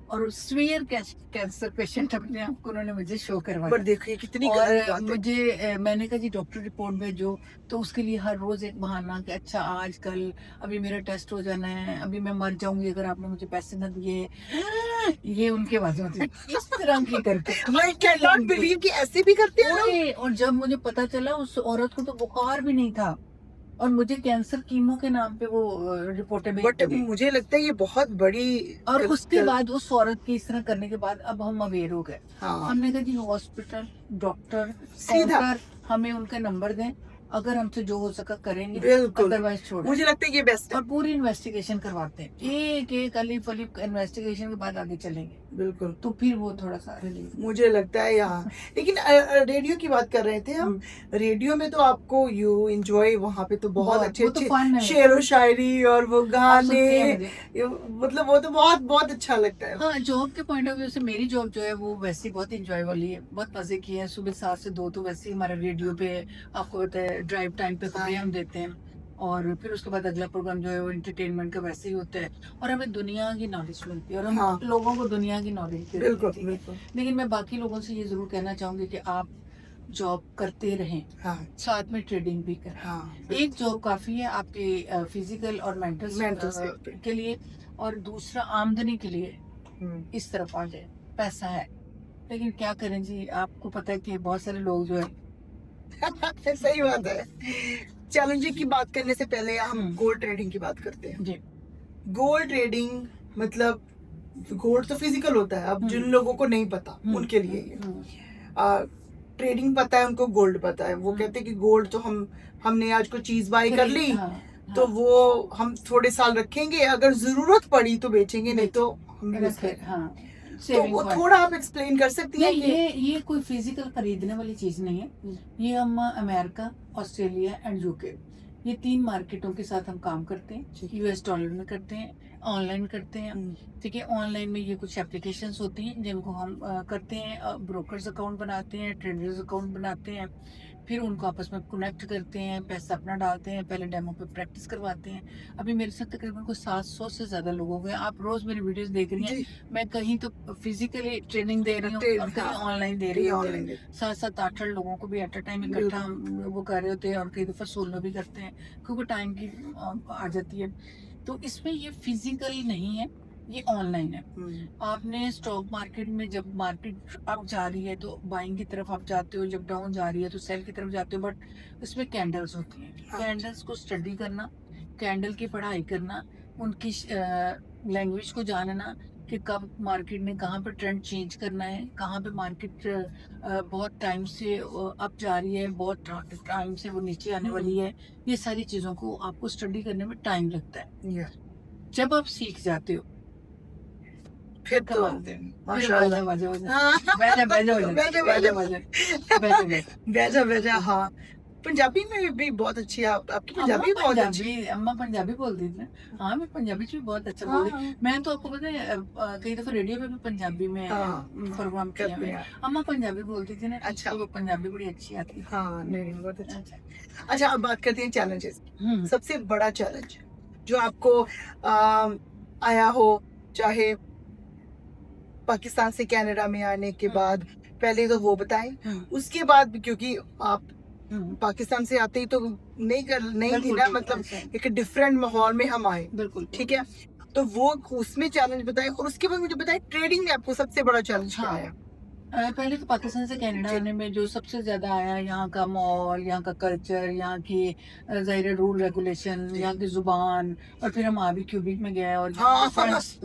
और सीवियर कैंसर पेशेंट अपने आप को उन्होंने मुझे शो पर करवाया। देखिए कितनी और गलत बात है। मुझे मैंने कहा जी डॉक्टर रिपोर्ट भेजो, तो उसके लिए हर रोज एक बहाना कि अच्छा आज कल अभी मेरा टेस्ट हो जाना है, अभी मैं मर जाऊंगी अगर आपने मुझे पैसे न दिए। ये उनके बाजू में इस तरह की करते I cannot believe कि ऐसे भी करते हैं लोग। हैं। और जब मुझे पता चला उस औरत को तो बुखार भी नहीं था, और मुझे कैंसर कीमो के नाम पे वो रिपोर्टें बट मुझे लगता है ये बहुत बड़ी और उसके बाद उस औरत की इस तरह करने के बाद अब हम अवेयर हो गए। हाँ। हमने कहा जी हॉस्पिटल, डॉक्टर, सीधा। काउंटर, हमें उनका नंबर दें, अगर हमसे जो हो सका करेंगे, बिल्कुल। अदरवाइज छोड़। मुझे लगता है ये बेस्ट है। और पूरी इन्वेस्टिगेशन करवाते हैं, एक एक अलीफ अलीफ इन्वेस्टिगेशन के बाद आगे चलेंगे, बिल्कुल। तो फिर वो थोड़ा सा रिलीफ। मुझे लगता है यहाँ, लेकिन रेडियो की बात कर रहे थे हम। रेडियो में तो आपको यू एंजॉय, वहाँ पे तो बहुत अच्छे वो तो fun है। शेर व शायरी और वो गाने, सुनते हैं मुझे। मतलब वो तो बहुत बहुत अच्छा लगता है। हाँ, जॉब के पॉइंट ऑफ व्यू से मेरी जॉब जो है वो वैसे ही बहुत इंजॉय वाली है, बहुत मजे की है। सुबह 7 से 2 तो वैसे ही हमारा रेडियो पे आपको पता है ड्राइव टाइम पे खबरें हम देते हैं, और फिर उसके बाद अगला प्रोग्राम जो है वो एंटरटेनमेंट का वैसे ही होता है, और हमें दुनिया की नॉलेज मिलती है, और हम हाँ। लोगों को दुनिया की नॉलेज बिल्कुल, देते हैं। बिल्कुल। लेकिन मैं बाकी लोगों से ये जरूर कहना चाहूंगी कि आप जॉब करते रहें, हाँ, साथ में ट्रेडिंग भी करें। हाँ। एक जॉब काफी है आपके फिजिकल और Mental मेंटल के लिए, और दूसरा आमदनी के लिए इस तरफ आ जाए, पैसा है। लेकिन क्या करें जी, आपको पता है कि बहुत सारे लोग जो है सही बात है। चैलेंजिंग की बात करने से पहले हम गोल्ड ट्रेडिंग की बात करते हैं। जी, गोल्ड ट्रेडिंग मतलब गोल्ड तो फिजिकल होता है। अब जिन लोगों को नहीं पता उनके लिए ये ट्रेडिंग पता है, उनको गोल्ड पता है। वो कहते हैं कि गोल्ड तो हमने आज कोई चीज बाय कर ली, तो वो हम थोड़े साल रखेंगे, अगर जरूरत पड़ी तो बेचेंगे, नहीं तो हम यूज करेंगे। हाँ। सेविंग वो फंड। थोड़ा आप एक्सप्लेन कर सकती हैं नहीं, कि ये कोई फिजिकल खरीदने वाली चीज नहीं है। ये हम अमेरिका, ऑस्ट्रेलिया एंड यूके, ये 3 मार्केटों के साथ हम काम करते हैं। ठीक। यूएस डॉलर में करते हैं, ऑनलाइन करते हैं। हम्म, ठीक है, ऑनलाइन में ये कुछ एप्लीकेशंस होती हैं जिनको हम करते हैं, ब्रोकर्स अकाउंट बनाते हैं, ट्रेडर्स अकाउंट बनाते हैं, फिर उनको आपस में कनेक्ट करते हैं, पैसा अपना डालते हैं, पहले डेमो पे प्रैक्टिस करवाते हैं। अभी मेरे साथ तकरीबन कोई 700 से ज्यादा लोग हो गए। आप रोज मेरी वीडियोस देख रही हैं। जी मैं कहीं तो फिजिकली ट्रेनिंग दे रही हूँ और कहीं हाँ, ऑनलाइन दे रही हूँ। ऑनलाइन 7-7, 8-8 लोगों को भी एट अ टाइम इकट्ठा हम वो कर रहे होते हैं, और कई दफा सोलो भी करते हैं क्योंकि टाइम की आ जाती है। तो इसमें ये फिजिकल नहीं है, ये ऑनलाइन है। आपने स्टॉक मार्केट में जब मार्केट अप जा रही है तो बाइंग की तरफ आप जाते हो, जब डाउन जा रही है तो सेल की तरफ जाते हो, बट उसमें कैंडल्स होती हैं। हाँ। कैंडल्स को स्टडी करना, कैंडल की पढ़ाई करना, उनकी लैंग्वेज को जानना कि कब मार्केट ने कहाँ पे ट्रेंड चेंज करना है, कहाँ पे मार्केट बहुत टाइम से अप जा रही है, बहुत टाइम से वो नीचे आने वाली है। ये सारी चीज़ों को आपको स्टडी करने में टाइम लगता है। जब आप सीख जाते हो फिर तो कमाते हैं। माशाल्लाह। बैजा बैजा हाँ। बैजा बैजा बैजा बैजा बैजा। बैजा बैजा। वैसा वैसा हाँ, पंजाबी में भी बहुत अच्छी है आपकी पंजाबी बहुत अच्छी पंजाबी अम्मा पंजाबी बोलती थी ना। हाँ, मैं पंजाबी भी बहुत अच्छा बोल रही। हाँ, मैं तो आपको पता है कई दफा रेडियो पे भी पंजाबी में हाँ, प्रोग्राम किया करते है। हैं। अम्मा पंजाबी बोलती थी ना, अच्छा। तो वो पंजाबी बड़ी अच्छी आती है। हाँ नहीं बहुत अच्छा। अच्छा। अच्छा अब बात करते हैं चैलेंजेस। हम्म। सबसे बड़ा चैलेंज जो आपको आया हो, चाहे पाकिस्तान से कनाडा में आने के बाद, पहले तो वो बताएं, उसके बाद भी, क्योंकि आप पाकिस्तान से आते ही तो नहीं थी ना, मतलब एक डिफरेंट माहौल में हम आए, बिल्कुल ठीक है, तो वो उसमें चैलेंज बताएं, और उसके बाद मुझे बताएं ट्रेडिंग में आपको सबसे बड़ा चैलेंज क्या हाँ। आया। पहले तो पाकिस्तान से कनाडा आने में जो सबसे ज्यादा आया, यहाँ का माहौल, यहाँ का कल्चर, यहाँ की ज़ाहिर रूल रेगुलेशन, यहाँ की जुबान, और फिर हम आबी क्यूबिक में गए और हाँ, फ्रेंच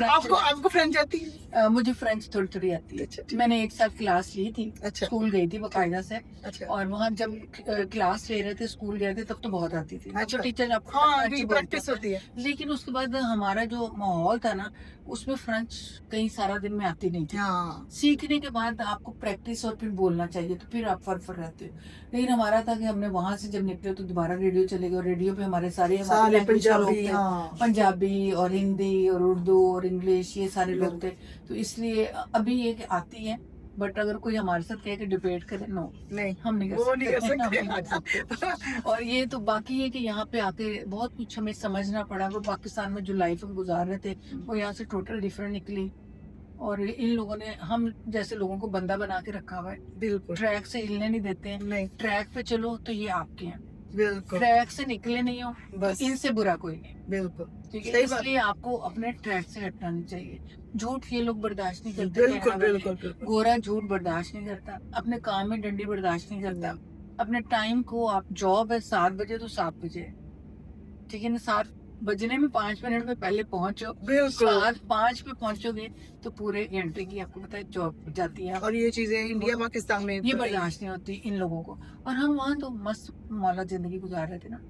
आपको फ्रेंच आती है? मुझे फ्रेंच थोड़ी थोड़ी आती है। अच्छा, ठीक। मैंने 1 साल क्लास ली थी, अच्छा स्कूल गई थी बाकायदा से, अच्छा और वहाँ जब क्लास ले रहे थे, स्कूल गए थे, तब तो बहुत आती थी। अच्छा। तो टीचर आपको हाँ फ्रेंच बोलते प्रैक्टिस हैं। होती है। लेकिन उसके बाद हमारा जो माहौल था ना, उसमें फ्रेंच कहीं सारा दिन में आती नहीं थी। हाँ सीखने के बाद आपको प्रैक्टिस और फिर बोलना चाहिए, तो फिर आप फर्क रहते हो। लेकिन हमारा था कि हमने वहां से जब निकले तो दोबारा रेडियो चले गए, और रेडियो पे हमारे सारे सारे language के लोग पंजाबी, थे। हाँ पंजाबी और हिंदी और उर्दू और इंग्लिश, ये सारे लोग थे। तो इसलिए अभी ये कि आती है, बट अगर कोई हमारे साथ कहे कि डिबेट करे, नो, नहीं हम नहीं कर वो नहीं कर सकते। हम नहीं कर सकते। और ये तो बाकी है कि यहाँ पे आके बहुत कुछ हमें समझना पड़ा। वो पाकिस्तान में जो लाइफ हम गुजार रहे थे, वो यहाँ से टोटल डिफरेंट निकली, और इन लोगों ने हम जैसे लोगों को बंदा बना के रखा हुआ है। बिल्कुल ट्रैक से हिलने नहीं देते हैं। नहीं, ट्रैक पे चलो तो ये आपके हैं, बिल्कुल ट्रैक से निकले नहीं हो बस तो इनसे बुरा कोई नहीं। बिल्कुल ठीक है, सही बात। इसलिए आपको अपने ट्रैक से हटना नहीं चाहिए। झूठ ये लोग बर्दाश्त नहीं करते। बिल्कुल कहना वाले। बिल्कुल बिल्कुल गोरा झूठ बर्दाश्त नहीं करता, अपने काम में डंडी बर्दाश्त नहीं करता। अपने टाइम को, आप जॉब है 7 बजे तो 7 बजे, ठीक है ना, 7 बजने में 5 मिनट में पहले पहुंचो। बिल्कुल 7:05 पे पहुंचोगे तो पूरे घंटे की आपको पता है जॉब जाती है। और ये चीजें इंडिया पाकिस्तान में ये बर्दाश्त नहीं होती इन लोगों को। और हम वहाँ तो मस्त मौला जिंदगी गुजार रहे थे ना,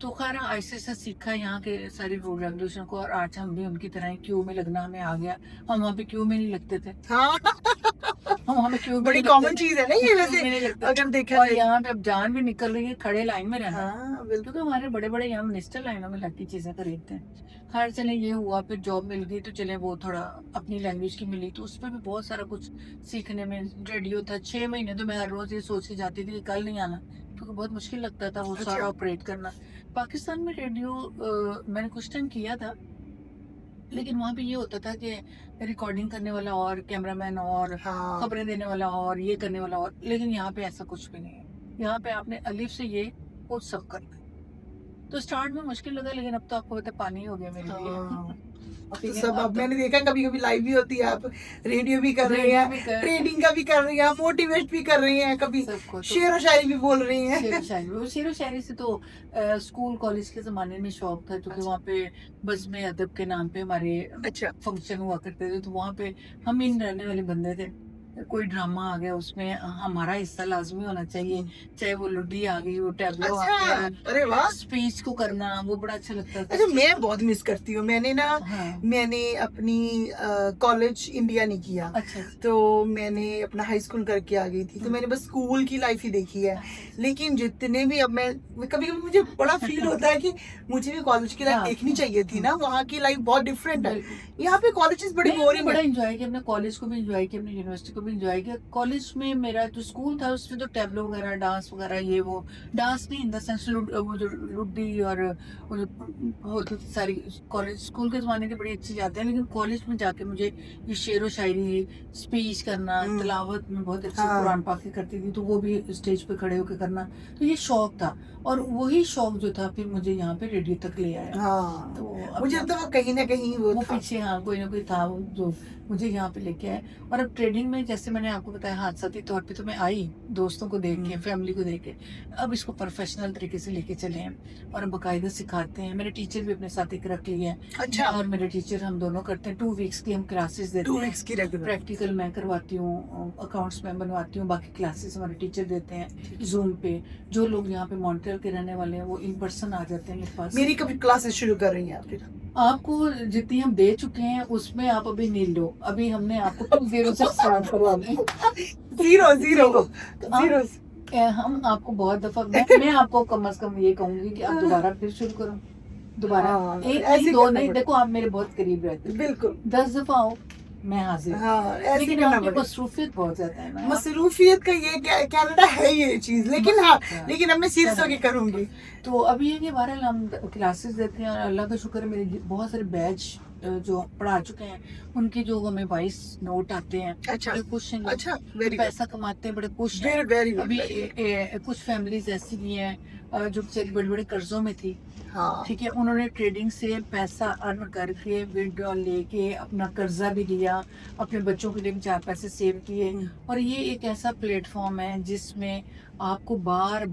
तो खैर ऐसे ऐसे सीखा यहाँ के सारी रूल रेगुलेशन को, और आज हम भी उनकी तरह क्यू में लगना हमें आ गया। हम वहाँ पे क्यू में नहीं लगते थे। हाँ हम वहाँ पे क्यू में बड़ी नहीं कॉमन लगते थे। चीज है ना ये क्यू में वैसे, नहीं लगते थे। अगर देखा और जाए। यहाँ पे अब जान भी निकल रही है खड़े लाइन में रहना, हाँ बिल्कुल क्योंकि हमारे बड़े बड़े यहाँ मिनिस्टर लाइनों में लग के चीजें खरीदते हैं। खैर चले ये हुआ, फिर जॉब मिल गई तो चले वो थोड़ा अपनी लैंग्वेज की मिली, तो उसमें भी बहुत सारा कुछ सीखने में। रेडियो था 6 महीने, तो मैं हर रोज ये सोच के जाती थी कि कल नहीं आना, क्योंकि बहुत मुश्किल लगता था वो अच्छा। सारा ऑपरेट करना। पाकिस्तान में रेडियो मैंने कुछ टाइम किया था, लेकिन वहाँ पे ये होता था कि रिकॉर्डिंग करने वाला और कैमरामैन और हाँ खबरें देने वाला और ये करने वाला और, लेकिन यहाँ पे ऐसा कुछ भी नहीं है। यहाँ पे आपने अलिफ से ये कुछ सब करना है। तो स्टार्ट में मुश्किल लगा, लेकिन अब तो आपको पता है पानी हो गया मेरे लिए। हाँ। अब तो ठीक है, सब, अब अब तो- मैंने देखा कभी कभी लाइव भी होती है, आप रेडियो भी कर रही रेडियो भी हैं, कर- ट्रेडिंग का भी कर रही हैं, मोटिवेट भी कर रही हैं, कभी सब कुछ। शेर व शायरी भी बोल रही हैं। शेर व शायरी, वो शेर व शायरी से तो स्कूल कॉलेज के जमाने में शौक था, क्योंकि अच्छा। वहाँ पे बज़्म अदब के नाम पे हमारे अच्छा फंक्शन हुआ करते थे, तो वहाँ पे हम इन रहने वाले बंदे थे। कोई ड्रामा आ गया उसमें हमारा हिस्सा लाजमी होना चाहिए, चाहे वो लुड्डी आ गई, वो टैब्लो आ अच्छा, गया, अरे वाह। स्पीच को करना वो बड़ा अच्छा लगता था। अच्छा, मैं बहुत मिस करती हूँ। हाँ। मैंने अपनी कॉलेज इंडिया नहीं किया, अच्छा तो मैंने अपना हाई स्कूल करके आ गई थी, तो मैंने बस स्कूल की लाइफ ही देखी है। लेकिन जितने भी अब मैं कभी कभी मुझे बड़ा फील होता है कि मुझे भी कॉलेज की लाइफ हाँ। देखनी चाहिए थी ना, वहाँ की लाइफ बहुत डिफरेंट है। बिल्कुल। यहाँ पे कॉलेजेस बड़े नहीं, हमने बोरिंग बड़ा है। एंजॉय किया, अपने कॉलेज को भी एंजॉय किया, अपनी यूनिवर्सिटी को भी एंजॉय किया। कॉलेज में मेरा जो स्कूल था उसमें तो टैबलो वगैरह, डांस वगैरह, ये वो डांस नहीं इन द सेंस, वो जो लुड्डी और वो जो होती थी सारी, कॉलेज स्कूल के ज़माने की बड़ी अच्छी यादें हैं। लेकिन कॉलेज में जाके मुझे ये शेरो शायरी, स्पीच करना, तिलावत में बहुत अच्छी हाँ। कुरान पाक की करती थी, तो वो भी स्टेज पे खड़े होकर करना, तो ये शौक था। और वही शौक जो था फिर मुझे यहाँ पे रेडियो तक ले आया। हाँ, तो मुझे अपना लगता है वो कहीं ना कहीं वो वो था। पीछे, हाँ, कोई ना कोई था वो जो मुझे यहाँ पे लेके आए। और अब ट्रेडिंग में जैसे मैंने आपको बताया हादसाती तौर पे तो मैं आई दोस्तों को देख के, फैमिली को देख के, अब इसको प्रोफेशनल तरीके से लेके चले हैं और हम बाकायदा सिखाते हैं। मेरे टीचर भी अपने साथ एक रख लिए हैं। अच्छा। और मेरे टीचर हम दोनों करते हैं, 2 वीक्स की हम क्लासेस देते 2 हैं। वीक्स की रेगुलर। प्रैक्टिकल मैं करवाती हूँ, अकाउंट्स में बनवाती हूँ, बाकी क्लासेस हमारे टीचर देते हैं जूम पे। जो लोग यहाँ पे मॉन्ट्रियल के रहने वाले हैं वो इन पर्सन आ जाते हैं मेरे पास। मेरी कभी क्लासेस शुरू कर रही हैं आप फिर? आपको जितनी हम दे चुके हैं उसमें आप अभी नहीं लो, अभी हमने आपको 0 से स्टार्ट करवाना है। जीरो जीरो हम जीरो। हम आपको बहुत दफा मैं आपको कम से कम ये कहूंगी कि आप दोबारा फिर शुरू करो, दोबारा हाँ, एक ऐसे नहीं, दो करना नहीं, पड़ेगा। देखो आप मेरे बहुत करीब रहते हो, बिल्कुल। 10 दफा आओ, मैं हाजिर। हाँ, ऐसे लेकिन करना आपकी पड़ेगा। मसरूफियत बहुत ज्यादा है ना। मसरूफियत का ये कनाडा है ये चीज, लेकिन हाँ, लेकिन अब मैं सीरियस होके करूंगी। तो अभी ये कि बहरहाल हम क्लासेस देते हैं और अल्लाह का शुक्र है मेरे बहुत सारे बैच जो पढ़ा चुके हैं उनके जो हमें वॉइस नोट आते हैं, अच्छा। बड़े खुश हैं लोग, अच्छा, वेरी पैसा कमाते हैं, बड़े खुश हैं। वेरी अभी कुछ फैमिलीज ऐसी भी हैं जो बेचारी बड़े बड़े कर्जों में थी, हाँ। ठीक है, उन्होंने ट्रेडिंग से पैसा अर्न करके विड्रॉल लेके अपना कर्जा भी लिया, अपने बच्चों के लिए भी 4 पैसे सेव किए। और ये एक ऐसा प्लेटफॉर्म है जिसमें आपको बार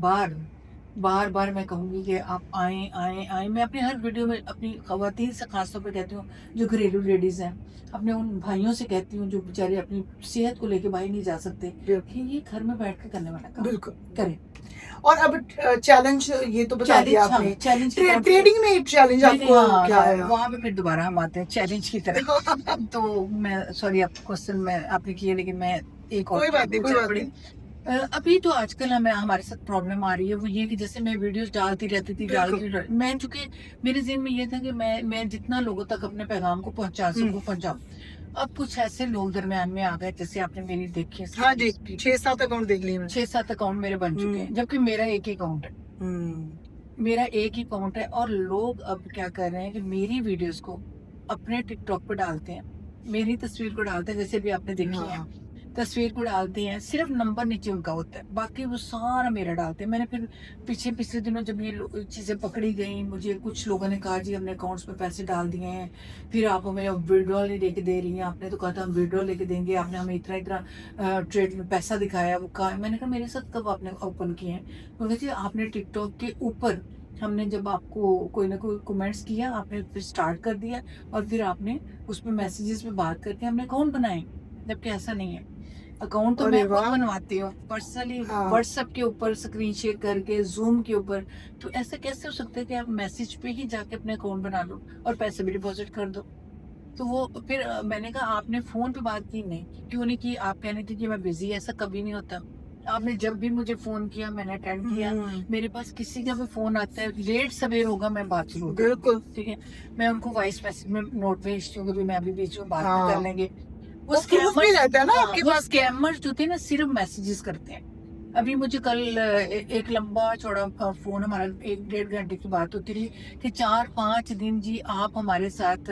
बार मैं कहूँगी कि आप आए आए आए। मैं अपने हर वीडियो में अपनी खवातीन से खासतौर पर कहती हूँ जो घरेलू लेडीज़ हैं, अपने उन भाइयों से कहती हूँ जो बेचारे अपनी सेहत को लेके बाहर नहीं जा सकते, कि ये घर में बैठ कर करने वाला काम बिल्कुल करें। और अब चैलेंज ये तो बता दिया आपने, चैलेंज ट्रेडिंग में चैलेंज आपको क्या है? वहाँ पे फिर दोबारा हम आते हैं चैलेंज की तरफ। तो मैं सॉरी आपका क्वेश्चन मैं आपने किया, लेकिन मैं एक और कोई बात नहीं। अभी तो आजकल हमारे साथ प्रॉब्लम आ रही है वो ये कि जैसे मैं वीडियोस डालती रहती थी मैं, चूंकि मेरे ज़हन में ये था कि मैं जितना लोगों तक अपने पैगाम को पहुंचा सकूं पहुंचाऊं। अब कुछ ऐसे लोग दरमियान में आ गए, जैसे आपने मेरी देखी है। हाँ जी, 6-7 अकाउंट देख लिए 6-7 अकाउंट मेरे बन चुके हैं, जबकि मेरा एक ही अकाउंट है। मेरा एक ही अकाउंट है और लोग अब क्या कर रहे हैं कि मेरी वीडियोस को अपने टिकटॉक पे डालते हैं, मेरी तस्वीर को डालते हैं, जैसे भी आपने देखी है तस्वीर को डालते हैं, सिर्फ नंबर नीचे उनका होता है, बाकी वो सारा मेरा डालते हैं। मैंने फिर पिछले दिनों जब ये चीज़ें पकड़ी गई, मुझे कुछ लोगों ने कहा जी हमने अकाउंट्स में पैसे डाल दिए हैं, फिर आप हमें विड्रॉल नहीं लेके दे रही हैं, आपने तो कहा था हम विड्रॉल लेके देंगे, आपने हमें इतना ट्रेड में पैसा दिखाया, वो कहा। मैंने कहा मेरे साथ कब आपने ओपन किए हैं? बोले जी आपने टिकटॉक के ऊपर हमने जब आपको कोई ना कोई कमेंट्स किया, आपने फिर स्टार्ट कर दिया और फिर आपने उसमें मैसेजेस में बात करके हमने अकाउंट बनाए, जबकि ऐसा नहीं है। अकाउंट तो मैं खुद बनवाती हूँ पर्सनली, व्हाट्सएप के ऊपर स्क्रीन शेयर करके, जूम के ऊपर। तो ऐसा कैसे हो सकता है कि आप मैसेज पे ही जाके अपने अकाउंट बना लो और पैसे भी डिपॉजिट कर दो? तो वो फिर मैंने कहा आपने फोन पे बात की नहीं, क्यों नहीं की? आप कहने थे कि मैं बिजी, ऐसा कभी नहीं होता। आपने जब भी मुझे फोन किया मैंने अटेंड किया। मेरे पास किसी का भी फोन आता है, लेट सवेर होगा मैं बात शुरू, बिल्कुल ठीक है, मैं उनको वॉइस मैसेज में नोट भेजती हूँ कि मैं अभी बीच में बात कर लेंगे। वो स्कैमर रहता है ना आपके पास, स्कैमर जो थे ना सिर्फ मैसेजेस करते हैं। अभी मुझे कल एक लंबा चौड़ा फोन, हमारा 1-1.5 घंटे की बात होती रही कि 4-5 दिन जी आप हमारे साथ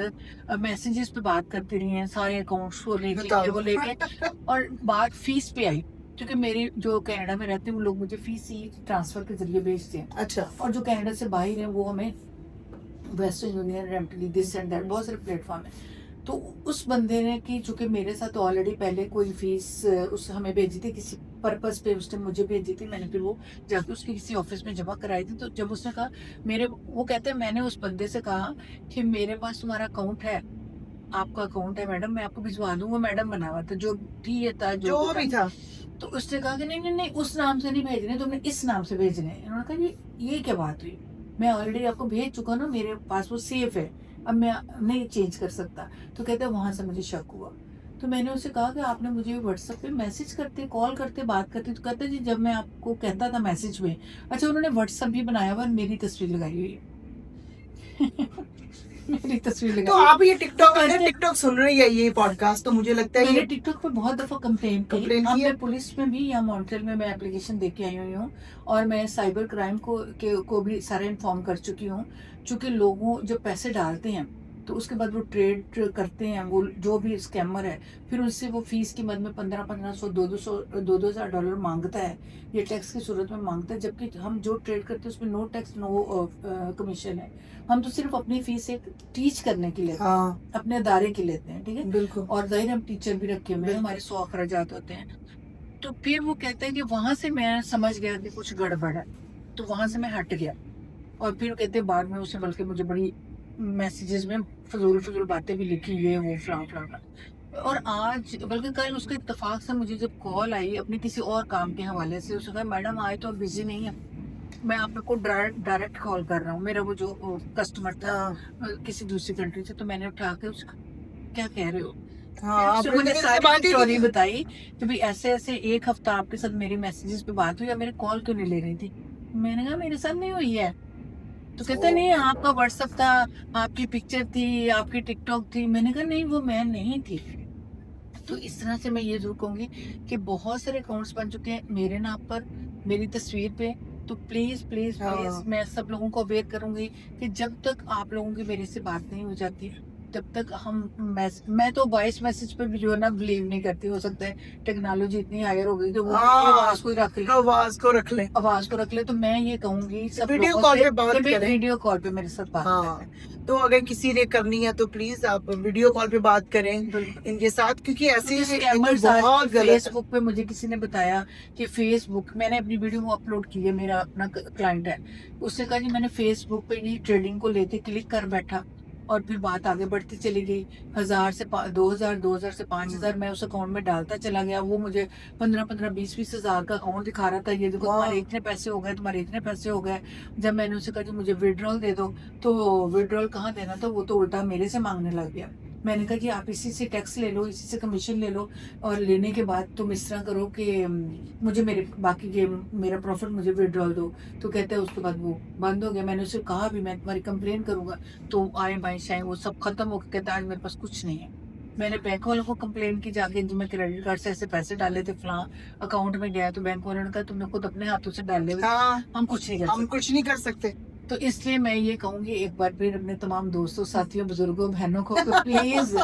मैसेजेस पे बात करते रही हैं, सारे अकाउंट्स को लेके और बात फीस पे आई, क्योंकि मेरे जो कनाडा में रहते हैं वो लोग मुझे फीस ही ट्रांसफर के जरिए भेजते हैं। अच्छा। और जो कनाडा से बाहर है वो हमें Western Union, Remitly, this and that, बहुत सारे प्लेटफॉर्म है। तो उस बंदे ने कि चूंकि मेरे साथ ऑलरेडी पहले कोई फीस उस हमें भेजी थी किसी पर्पस पे, उसने मुझे भेजी थी, मैंने फिर वो जाके उसकी किसी ऑफिस में जमा कराई थी। तो जब उसने कहा वो कहते हैं मैंने उस बंदे से कहा कि मेरे पास तुम्हारा अकाउंट है, आपका अकाउंट है मैडम, मैं आपको भिजवा दूंगा, मैडम बना हुआ था जो भी था जो भी था। तो उसने कहा कि नहीं नहीं नहीं, उस नाम से नहीं भेजने, तुमने इस नाम से भेजने हैं। उन्होंने कहा ये क्या बात हुई, मैं ऑलरेडी आपको भेज चुका ना, मेरे पास वो सेफ है, अब मैं नहीं चेंज कर सकता। तो कहते हैं वहां से मुझे शक हुआ। तो मैंने उससे कहा कि आपने मुझे व्हाट्सएप पे मैसेज करते, कॉल करते, बात करते। तो कहते जी जब मैं आपको कहता था मैसेज में, अच्छा उन्होंने व्हाट्सएप भी बनाया हुआ और मेरी तस्वीर लगाई हुई है मेरी तस्वीर तो लगाई। आप ये टिकटॉक तो अगर ऐसे- टिकटॉक सुन रही है ये पॉडकास्ट, तो मुझे लगता है मैंने ये टिकटॉक पे बहुत दफा कंप्लेन की। कंप्लेन अब की है। मैं पुलिस में भी या मॉन्ट्रियल में मैं एप्लीकेशन दे के आई हुई हूँ, और मैं साइबर क्राइम को भी सारा इन्फॉर्म कर चुकी हूँ। चूंकि लोगों जो पैसे डालते हैं तो उसके बाद वो ट्रेड करते हैं, वो जो भी स्कैमर है, फिर उससे वो फीस की मद में 1500 $2,000 $2,000 मांगता है, ये टैक्स की सूरत में मांगता है। जबकि हम जो ट्रेड करते हैं उसमें नो टैक्स नो कमीशन है। हम तो सिर्फ अपनी फीस एक टीच करने की लेते हैं, हाँ अपने अदारे की लेते हैं, ठीक है। बिल्कुल। और जाहिर हम टीचर भी रखे हुए हैं, बिल्कुल। हमारे 100 अखराजात होते हैं। तो फिर वो कहते हैं कि वहां से मैं समझ गया कि कुछ गड़बड़ है, तो वहां से मैं हट गया। और फिर कहते हैं बाद में उसने बल्कि मुझे बड़ी मैसेजेस में फजूल बातें भी लिखी, ये वो फलां फलां। और आज बल्कि कल उसके इत्तेफाक से मुझे जब कॉल आई अपने किसी और काम के हवाले से, उसने कहा मैडम आज तो बिजी नहीं है, मैं आपको डायरेक्ट कॉल कर रहा हूँ। मेरा वो जो कस्टमर था किसी दूसरी कंट्री से, तो मैंने उठा के उसका क्या कह रहे हो, हाँ फिर मुझे आपने सारी बात ही स्टोरी की। बताई कि भाई ऐसे ऐसे एक हफ्ता आपके साथ मेरी मैसेजेस पे बात हुई, या मेरे कॉल क्यों नहीं ले रही थी। मैंने कहा मेरे साथ नहीं हुई है। तो कहते नहीं आपका व्हाट्सएप था, आपकी पिक्चर थी, आपकी टिकटॉक थी। मैंने कहा नहीं वो मैं नहीं थी। तो इस तरह से मैं ये जरूर कहूंगी कि बहुत सारे अकाउंट्स बन चुके हैं मेरे नाम पर, मेरी तस्वीर पे। तो प्लीज प्लीज हाँ। प्लीज मैं सब लोगों को अवेयर करूंगी कि जब तक आप लोगों की मेरे से बात नहीं हो जाती तब तक हम मैं तो वॉइस मैसेज पे भी जो है ना बिलीव नहीं करती। हो सकता है टेक्नोलॉजी इतनी हायर हो गई तो वो आवाज को रख ले, आवाज को रख ले, आवाज को रख ले। तो मैं ये कहूंगी सब वीडियो लोगों कॉल से पे बात कि भाई करें। वीडियो कॉल पे मेरे साथ बात हाँ करें। तो अगर किसी ने करनी है तो प्लीज आप वीडियो कॉल पे बात करें बिल्कुल। इनके साथ, क्योंकि ऐसे स्कैमर्स बहुत गलत है। फेसबुक पे मुझे किसी ने बताया कि फेसबुक, मैंने अपनी वीडियो को अपलोड की है, मेरा अपना क्लाइंट है, उसने कहा जी मैंने फेसबुक पे ही ट्रेडिंग को लेते क्लिक कर बैठा, और फिर बात आगे बढ़ती चली गई। 1000 से 2000, 2000 से 5000 मैं उस अकाउंट में डालता चला गया। वो मुझे 15 20 हजार का अकाउंट दिखा रहा था, ये देखो तुम्हारे इतने पैसे हो गए, तुम्हारे इतने पैसे हो गए। जब मैंने उसे कहा जी मुझे विड्रॉल दे दो, तो विड्रॉल कहाँ देना था, वो तो उल्टा मेरे से मांगने लग गया। मैंने कहा जी आप इसी से टैक्स ले लो, इसी से कमीशन ले लो, और लेने के बाद तुम इस तरह करो कि मुझे मेरे बाकी के मेरा प्रॉफिट मुझे विड्रॉल दो। तो कहते हैं उसके बाद वो बंद हो गया। मैंने उसे कहा भी मैं तुम्हारी कंप्लेन करूंगा, तो आए बाई शाए वो सब खत्म हो गया। कहता आज मेरे पास कुछ नहीं है। मैंने बैंक वालों को कंप्लेन की जाके जी मैं क्रेडिट कार्ड से ऐसे पैसे डाले थे फलां अकाउंट में गया, तो बैंक वालों ने कहा तुमने खुद अपने हाथों से डाले हुए, हाँ हम कुछ नहीं कर हम सकते। कुछ नहीं कर सकते। तो इसलिए मैं ये कहूंगी एक बार फिर अपने तमाम दोस्तों, साथियों, बुजुर्गों, बहनों को प्लीज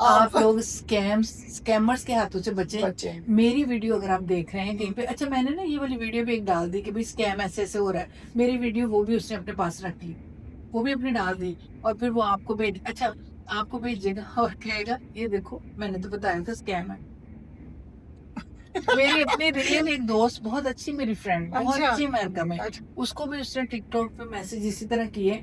आप लोग स्कैमर्स के हाथों से बचें। बच्चे मेरी वीडियो अगर आप देख रहे हैं कहीं पे, अच्छा मैंने ना ये वाली वीडियो भी एक डाल दी कि भाई स्कैम ऐसे ऐसे हो रहा है, मेरी वीडियो वो भी उसने अपने पास रख ली, वो भी अपने डाल दी, और फिर वो आपको भेज, अच्छा आपको भेजेगा और कहेगा ये देखो मैंने तो बताया था स्कैम है। मेरी अपनी रियल एक दोस्त, बहुत अच्छी मेरी फ्रेंड, बहुत अच्छा। अच्छी अमेरिका में, अच्छा। उसको भी उसने टिकटॉक पे मैसेज इसी तरह किए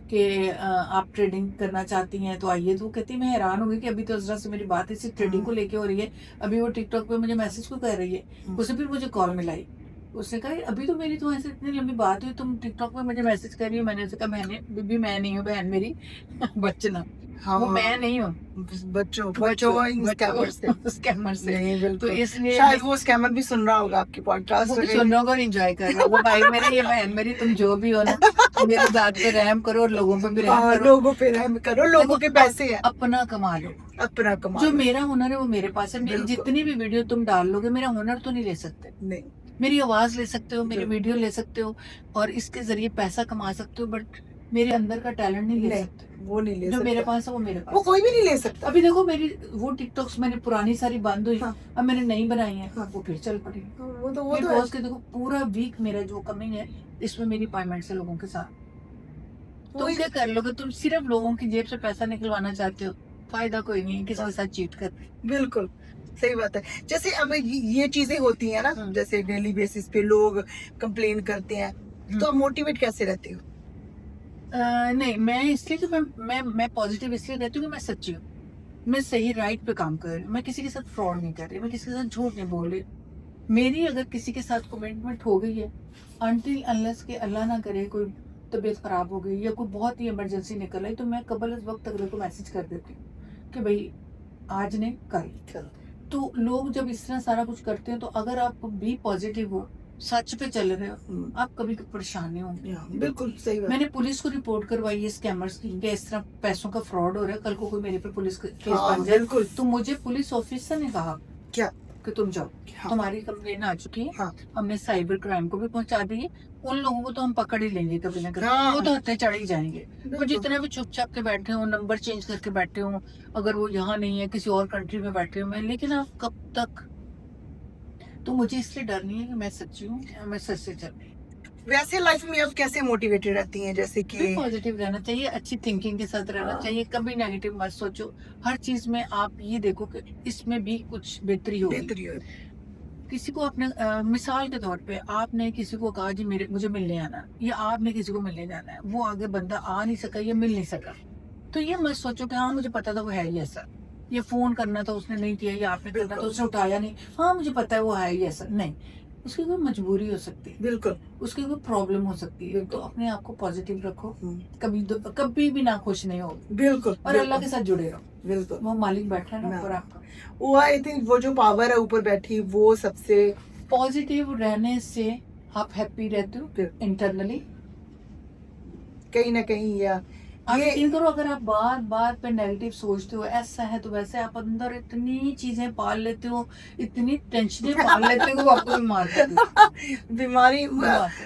कि आप ट्रेडिंग करना चाहती हैं तो आइए। तो वो कहती मैं हैरान हो गई कि अभी तो जरा से मेरी बात इसी ट्रेडिंग को लेके हो रही है, अभी वो टिकटॉक पे मुझे मैसेज क्यों कर रही है। उसने फिर मुझे कॉल मिलाई, उसने कहा अभी तो मेरी तो ऐसे इतनी लंबी बात हुई, तुम टिकटॉक पे मुझे मैसेज कर रही हो। मैंने उसे कहा मैंने बीबी मैं नहीं हूँ, बहन मेरी बचना, हाँ वो मैं नहीं हूँ, बच्चों स्कैमर से। नहीं तो बिल्कुल, इसलिए शायद वो स्कैमर भी सुन रहा होगा आपकी पॉडकास्ट वो भी सुन रहा होगा और एंजॉय कर रहा होगा। भाई मेरे, ये बहन मेरी, तुम जो भी हो ना मेरे जात पे रहम करो और लोगों पे भी रहम करो। लोगों पे रहम करो, लोगों के पैसे हैं, अपना कमा लो, अपना कमा जो लो। मेरा हुनर है वो मेरे पास है। मेरी बिल्कुल। जितनी भी वीडियो तुम डाल लोगे, मेरा हुनर तो नहीं ले सकते, नहीं मेरी आवाज ले सकते हो, मेरी बिल्कुल। वीडियो ले सकते हो और इसके जरिए पैसा कमा सकते हो, बट मेरे अंदर का टैलेंट नहीं ले नहीं, सकते। वो नहीं ले जो मेरे सकता, पास है वो मेरे वो पास कोई भी नहीं ले सकता। अभी देखो मेरी वो टिकटॉक्स मैंने पुरानी सारी बंद हुई, हाँ। अब मैंने नई बनाई है, हाँ। वो फिर चल पड़ी। वो तो बिकॉज के देखो पूरा वीक मेरा जो कमिंग है इसमें मेरी पेमेंट्स है लोगों के साथ। तुम वही- क्या कर लोगे, तुम सिर्फ लोगों की जेब से पैसा निकलवाना चाहते हो, फायदा कोई नहीं है किसी के साथ चीट कर। बिल्कुल सही बात है। जैसे अब ये चीजें होती है ना, हम्म। जैसे डेली बेसिस पे लोग कंप्लेन करते हैं, तो आप मोटिवेट कैसे रहते हो? नहीं मैं इसलिए कि मैं पॉजिटिव इसलिए रहती हूँ कि मैं सच्ची हूँ। मैं सही राइट पे काम कर रही हूँ, मैं किसी के साथ फ्रॉड नहीं कर रही, मैं किसी के साथ झूठ नहीं बोल रही। मेरी अगर किसी के साथ कमिटमेंट हो गई है, अनटिल अनलेस के अल्लाह ना करे कोई तबीयत खराब हो गई या कोई बहुत ही इमरजेंसी निकल आई, तो मैं कबल इस वक्त अगले को मैसेज कर देती हूँ कि भाई आज नहीं कल। तो लोग जब इस तरह सारा कुछ करते हैं, तो अगर आप भी पॉजिटिव हो, सच पे चल रहे हो, आप कभी परेशान नहीं होंगे। बिल्कुल सही बात। मैंने पुलिस को रिपोर्ट करवाई है स्कैमर्स की, कि इस तरह पैसों का फ्रॉड हो रहा है, कल को कोई मेरे पे पुलिस केस हाँ, बन जाए, बिल्कुल। तो मुझे पुलिस ऑफिसर ने कहा क्या कि तुम जाओ, हाँ। तुम्हारी कंप्लेन आ चुकी है, हाँ। हमने साइबर क्राइम को भी पहुंचा दी है, उन लोगों को तो हम पकड़ ही लेंगे कभी ना कभी, हाँ। वो तो हत्या चढ़ ही जाएंगे। वो बिल्कुल। जितने भी चुपचाप के बैठे हो, नंबर चेंज करके बैठे हो, अगर वो यहाँ नहीं है किसी और कंट्री में बैठे हो, मैं लेकिन आप कब तक। तो मुझे इसलिए डर नहीं है कि मैं सच्ची हूँ, मैं सच से चल रही हूँ। वैसे लाइफ में आप कैसे मोटिवेटेड रहती हैं, जैसे कि पॉजिटिव रहना चाहिए, अच्छी थिंकिंग के साथ रहना चाहिए, कभी नेगेटिव मत सोचो। हर चीज में आप ये देखो कि इसमें भी कुछ बेहतरी होगी। बेहतरी हो। किसी को अपने मिसाल के तौर पे आपने किसी को कहा जी मुझे मिलने आना, या आपने किसी को मिलने जाना है, वो आगे बंदा आ नहीं सका या मिल नहीं सका, तो ये मत सोचो कि हाँ मुझे पता था वो है ही ऐसा, ये फोन करना था उसने नहीं किया, या आपने करना था उसने उठाया नहीं, हाँ मुझे पता है वो है ही ऐसा। नहीं, उसकी कोई मजबूरी हो सकती है, बिल्कुल उसकी कोई प्रॉब्लम हो सकती है। तो अपने आप को पॉजिटिव रखो, कभी भी ना खुश नहीं हो, बिल्कुल। और अल्लाह के साथ जुड़े रहो, बिल्कुल। वो मालिक बैठा है ना ऊपर आपका। वो आई थिंक वो जो पावर है ऊपर बैठी, वो सबसे पॉजिटिव रहने से आप हैप्पी रहते हो इंटरनली, कहीं ना कहीं। या आप ये यकीन करो, अगर आप बार बार पे नेगेटिव सोचते हो, ऐसा है तो वैसे, आप अंदर इतनी चीजें पाल लेते हो, इतनी टेंशनें पाल लेते हो, वो आपको बीमार कर देती बीमारी है।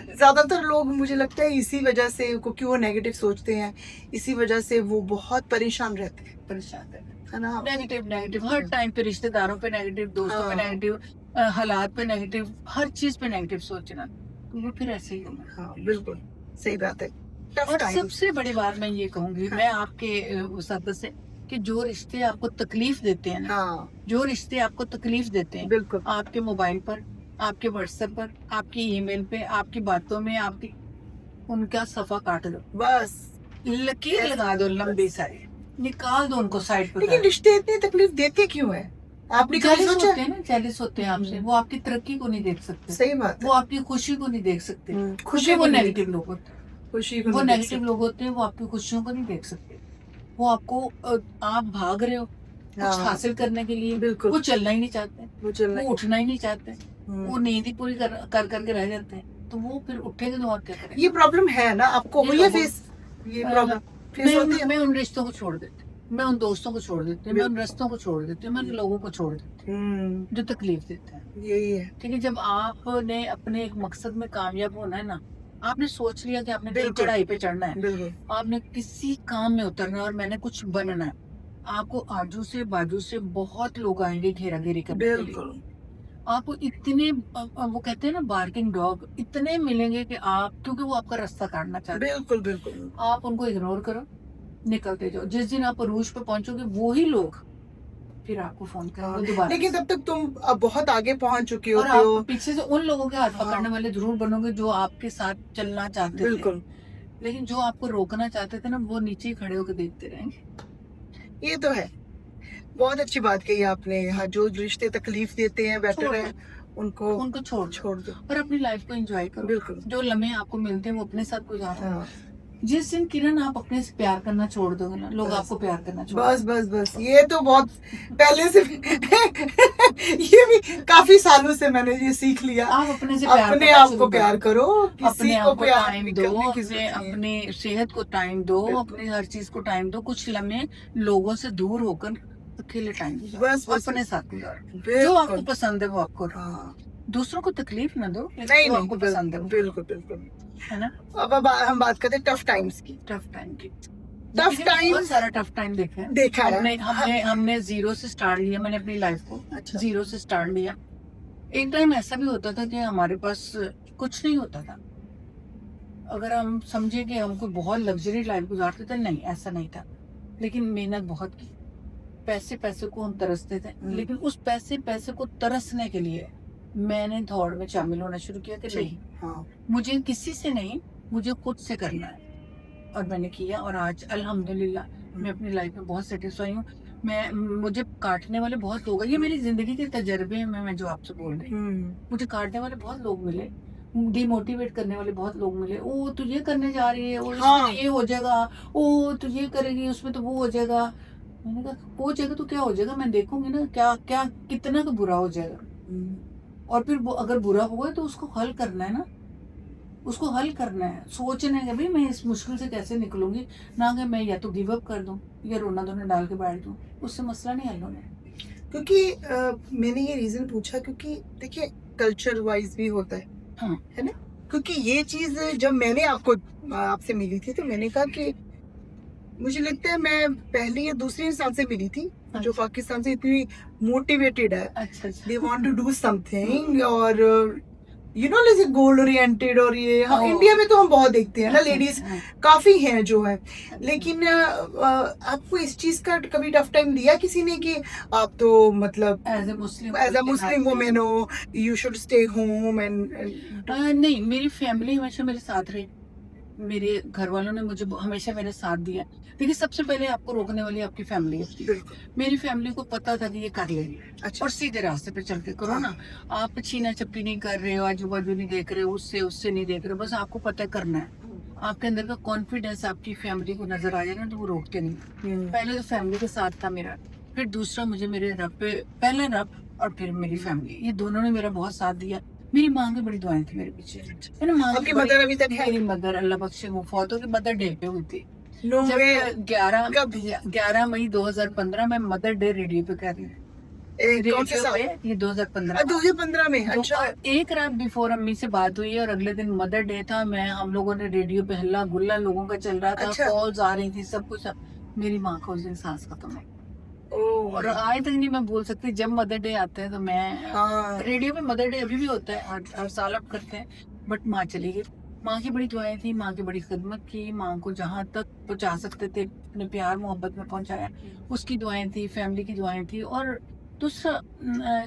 ज्यादातर लोग, मुझे लगता है इसी वजह से, क्योंकि वो नेगेटिव सोचते हैं, इसी वजह से वो बहुत परेशान रहते हैं, परेशान रहते है ना। हैं। नेगेटिव हर टाइम पे, रिश्तेदारों पे नेगेटिव, दोस्तों पे हाँ। नेगेटिव, हालात पे नेगेटिव, हर चीज पे नेगेटिव सोचना, तो वो फिर ऐसे ही होगा। हाँ बिल्कुल सही बात है। टफ और टाइम। सबसे बड़ी बात मैं ये कहूंगी, मैं आपके उस से, कि जो रिश्ते आपको तकलीफ देते हैं ना, हाँ जो रिश्ते आपको तकलीफ देते हैं, बिल्कुल। आपके मोबाइल पर, आपके व्हाट्सएप पर, आपकी ईमेल पे, आपकी बातों में, आपकी, उनका सफा काट दो, बस लकीर लगा दो लंबी सारी, निकाल दो उनको साइड पर। लेकिन रिश्ते इतनी तकलीफ देते क्यों है, आपने कभी जेलिस सोचा? होते हैं ना, जेलिस होते हैं आपसे, वो आपकी तरक्की को नहीं देख सकते, सही बात वो आपकी खुशी को नहीं देख सकते, है। खुशी वो नेगेटिव लोग होते हैं, खुशी वो नेगेटिव लोग होते हैं, वो आपकी खुशियों को नहीं देख सकते, वो आपको आप भाग रहे हो कुछ हाँ। हासिल करने के लिए, बिल्कुल। वो चलना ही नहीं चाहते, वो चलना वो उठना ही नहीं चाहते, हम्म। वो नींद ही पूरी कर करके रह जाते हैं, तो वो फिर उठेंगे तो और क्या करेंगे। ये प्रॉब्लम है ना आपको, ये हुई है लोगों- फेस, ये प्रॉब्लम फेस होती है। मैं उन रिश्तों को छोड़ देती हूँ, मैं उन दोस्तों को छोड़ देती हूँ, मैं उन रास्तों को छोड़ देती हूँ, मैं उन लोगों को छोड़ देती हूँ जो तकलीफ देते हैं। यही है। ठीक है, जब आपने अपने एक मकसद में कामयाब होना है ना, आपने सोच लिया कि आपने कहीं बिल्कुल। चढ़ाई पे चढ़ना है, बिल्कुल आपने किसी काम में उतरना है और मैंने कुछ बनना है, आपको आजू से बाजू से बहुत लोग आएंगे घेरा घेरी करने के लिए, बिल्कुल। आपको इतने वो कहते हैं ना बार्किंग डॉग, इतने मिलेंगे कि आप, क्योंकि वो आपका रास्ता काटना चाहते हैं, बिल्कुल बिल्कुल। आप उनको इग्नोर करो, निकलते जाओ। जिस दिन आप अरूज पे पहुंचोगे, वो ही लोग फिर आपको फोन करेंगे दोबारा। लेकिन तब तक तुम अब बहुत आगे पहुंच चुके और होते हो। आप पीछे से उन लोगों के हाथ हाँ। पकड़ने वाले जरूर बनोगे जो आपके साथ चलना चाहते थे, बिल्कुल। लेकिन जो आपको रोकना चाहते थे ना, वो नीचे ही खड़े होकर देखते रहेंगे। ये तो है, बहुत अच्छी बात कही आपने। हाँ, जो रिश्ते तकलीफ देते हैं, बेटर है उनको उनको छोड़ दो। और अपनी लाइफ को एंजॉय करो। बिल्कुल। जो लम्हे आपको मिलते हैं वो अपने साथ गुजारो। हाँ। जिस दिन किरण आप अपने से प्यार करना छोड़ दोगे ना, लोग बस। आपको प्यार करना छोड़ बस बस बस, ये तो बहुत पहले से ये भी काफी सालों से मैंने ये सीख लिया। आप अपने से प्यार अपने करना आप शुरू को करो। प्यार करो, अपने किसी आप को को प्यार टाइम नहीं दो, करने की अपने जरूरत नहीं है। अपनी सेहत को टाइम दो, बिल्कुल। अपनी हर चीज को टाइम दो। कुछ लम्हे लोगों से दूर होकर अकेले टाइम बस बस अपने साथ गुजारो। जो बिल्कुल। आपको पसंद है वो आपको करो। हाँ। दूसरों को तकलीफ ना दो, नहीं जो नहीं, आपको पसंद है वो बिल्कुल बिल्कुल। है ना। अब हम बात करते हैं टफ टाइम्स की। टफ टाइम की, टफ टाइम बहुत सारा टफ टाइम देखा है। देखा है। हमने जीरो से स्टार्ट लिया, मैंने अपनी लाइफ को अच्छा। जीरो से स्टार्ट लिया। एक टाइम ऐसा भी होता था कि हमारे पास कुछ नहीं होता था। अगर हम समझे कि हम कोई बहुत लग्जरी लाइफ गुजारते थे, नहीं ऐसा नहीं था, लेकिन मेहनत बहुत की। पैसे को हम तरसते थे, लेकिन उस पैसे को तरसने के लिए मैंने दौड़ में शामिल होना शुरू किया कि नहीं, हाँ। मुझे किसी से नहीं, मुझे खुद से करना है। और मैंने किया, और आज अल्हम्दुलिल्लाह मैं अपनी लाइफ में बहुत सेटिस्फाई हूँ। मुझे काटने वाले बहुत लोग हैं, ये मेरी जिंदगी के तजर्बे में मैं जो आपसे बोल रही हूँ। मुझे काटने वाले बहुत लोग मिले, डिमोटिवेट करने वाले बहुत लोग मिले। ओ तू ये करने जा रही है, वो इसमें हाँ। तो ये हो जाएगा, ओ तू ये करेगी उसमें तो वो हो जाएगा। मैंने कहा हो जाएगा तो क्या हो जाएगा, मैं देखूंगी ना क्या क्या कितना तो बुरा हो जाएगा। और फिर अगर बुरा हुआ तो उसको हल करना है ना, उसको हल करना है, सोचना है कि भाई मैं इस मुश्किल से कैसे निकलूंगी, ना कि मैं या तो गिव अप कर दूं या रोना धोना डाल के बैठ दूं, उससे मसला नहीं हल होना है। क्योंकि मैंने ये रीजन पूछा क्योंकि देखिए कल्चर वाइज भी होता है, हाँ। है ना। क्योंकि ये चीज जब मैंने आपसे मिली थी तो मैंने कहा कि मुझे लगता है मैं पहली या दूसरी इंसान से मिली थी जो पाकिस्तान से इतनी मोटिवेटेड है, अच्छा अच्छा। They want to do something, और यू नो जैसे गोल ओरिएंटेड, और ये हम इंडिया में तो हम बहुत देखते हैं ना, लेडीज काफी हैं जो है। लेकिन आपको इस चीज का कभी टफ टाइम दिया किसी ने कि आप तो मतलब as as a Muslim women हो, you should stay home and नहीं, मेरी फैमिली हमेशा मेरे साथ रही, मेरे घर वालों ने मुझे हमेशा मेरे साथ दिया। देखिए सबसे पहले आपको रोकने वाली आपकी फैमिली है। बिल्कुल। मेरी फैमिली को पता था कि ये कर लेंगे, अच्छा। और सीधे रास्ते पे चल के करो ना। आप छीना छपटी नहीं कर रहे हो, आजू बाजू नहीं देख रहे हो, उससे नहीं देख रहे हो, बस आपको पता है करना है। आपके अंदर का कॉन्फिडेंस आपकी फैमिली को नजर आ जाए ना तो वो रोकते नहीं। पहले तो फैमिली के साथ था मेरा, फिर दूसरा मुझे मेरे रब पे, पहले रब और फिर मेरी फैमिली, ये दोनों ने मेरा बहुत साथ दिया। मेरी माँ की बड़ी दुआएं थी मेरे पीछे, है ना। माँ आपकी मदर अभी तक है? मेरी मदर अल्लाह बख्शे वो फौत हो गई, मदर डे पे हुई थी। नो जब वे। 11 मई 2015 में मदर डे रेडियो पे कर रही हूँ। कौन से साल? ये 2015 2015 में। अच्छा। एक रात बिफोर अम्मी से बात हुई है और अगले दिन मदर डे था। हम लोगों ने रेडियो पे हल्ला गुल्ला लोगों का चल रहा था, अच्छा। कॉल्स आ रही थी, सब कुछ। मेरी माँ का उस दिन सांस खत्म है, और ओह। आज तक नहीं मैं भूल सकती। जब मदर डे आता है तो मैं हाँ। रेडियो पे, मदर डे अभी भी होता है, हर साल अब करते हैं, बट माँ चली गई। माँ की बड़ी दुआएं थी, माँ की बड़ी खिदमत की, माँ को जहाँ तक पहुँचा सकते थे अपने प्यार मोहब्बत में पहुँचाया, उसकी दुआएं थी, फैमिली की दुआएं थी। और दूसरा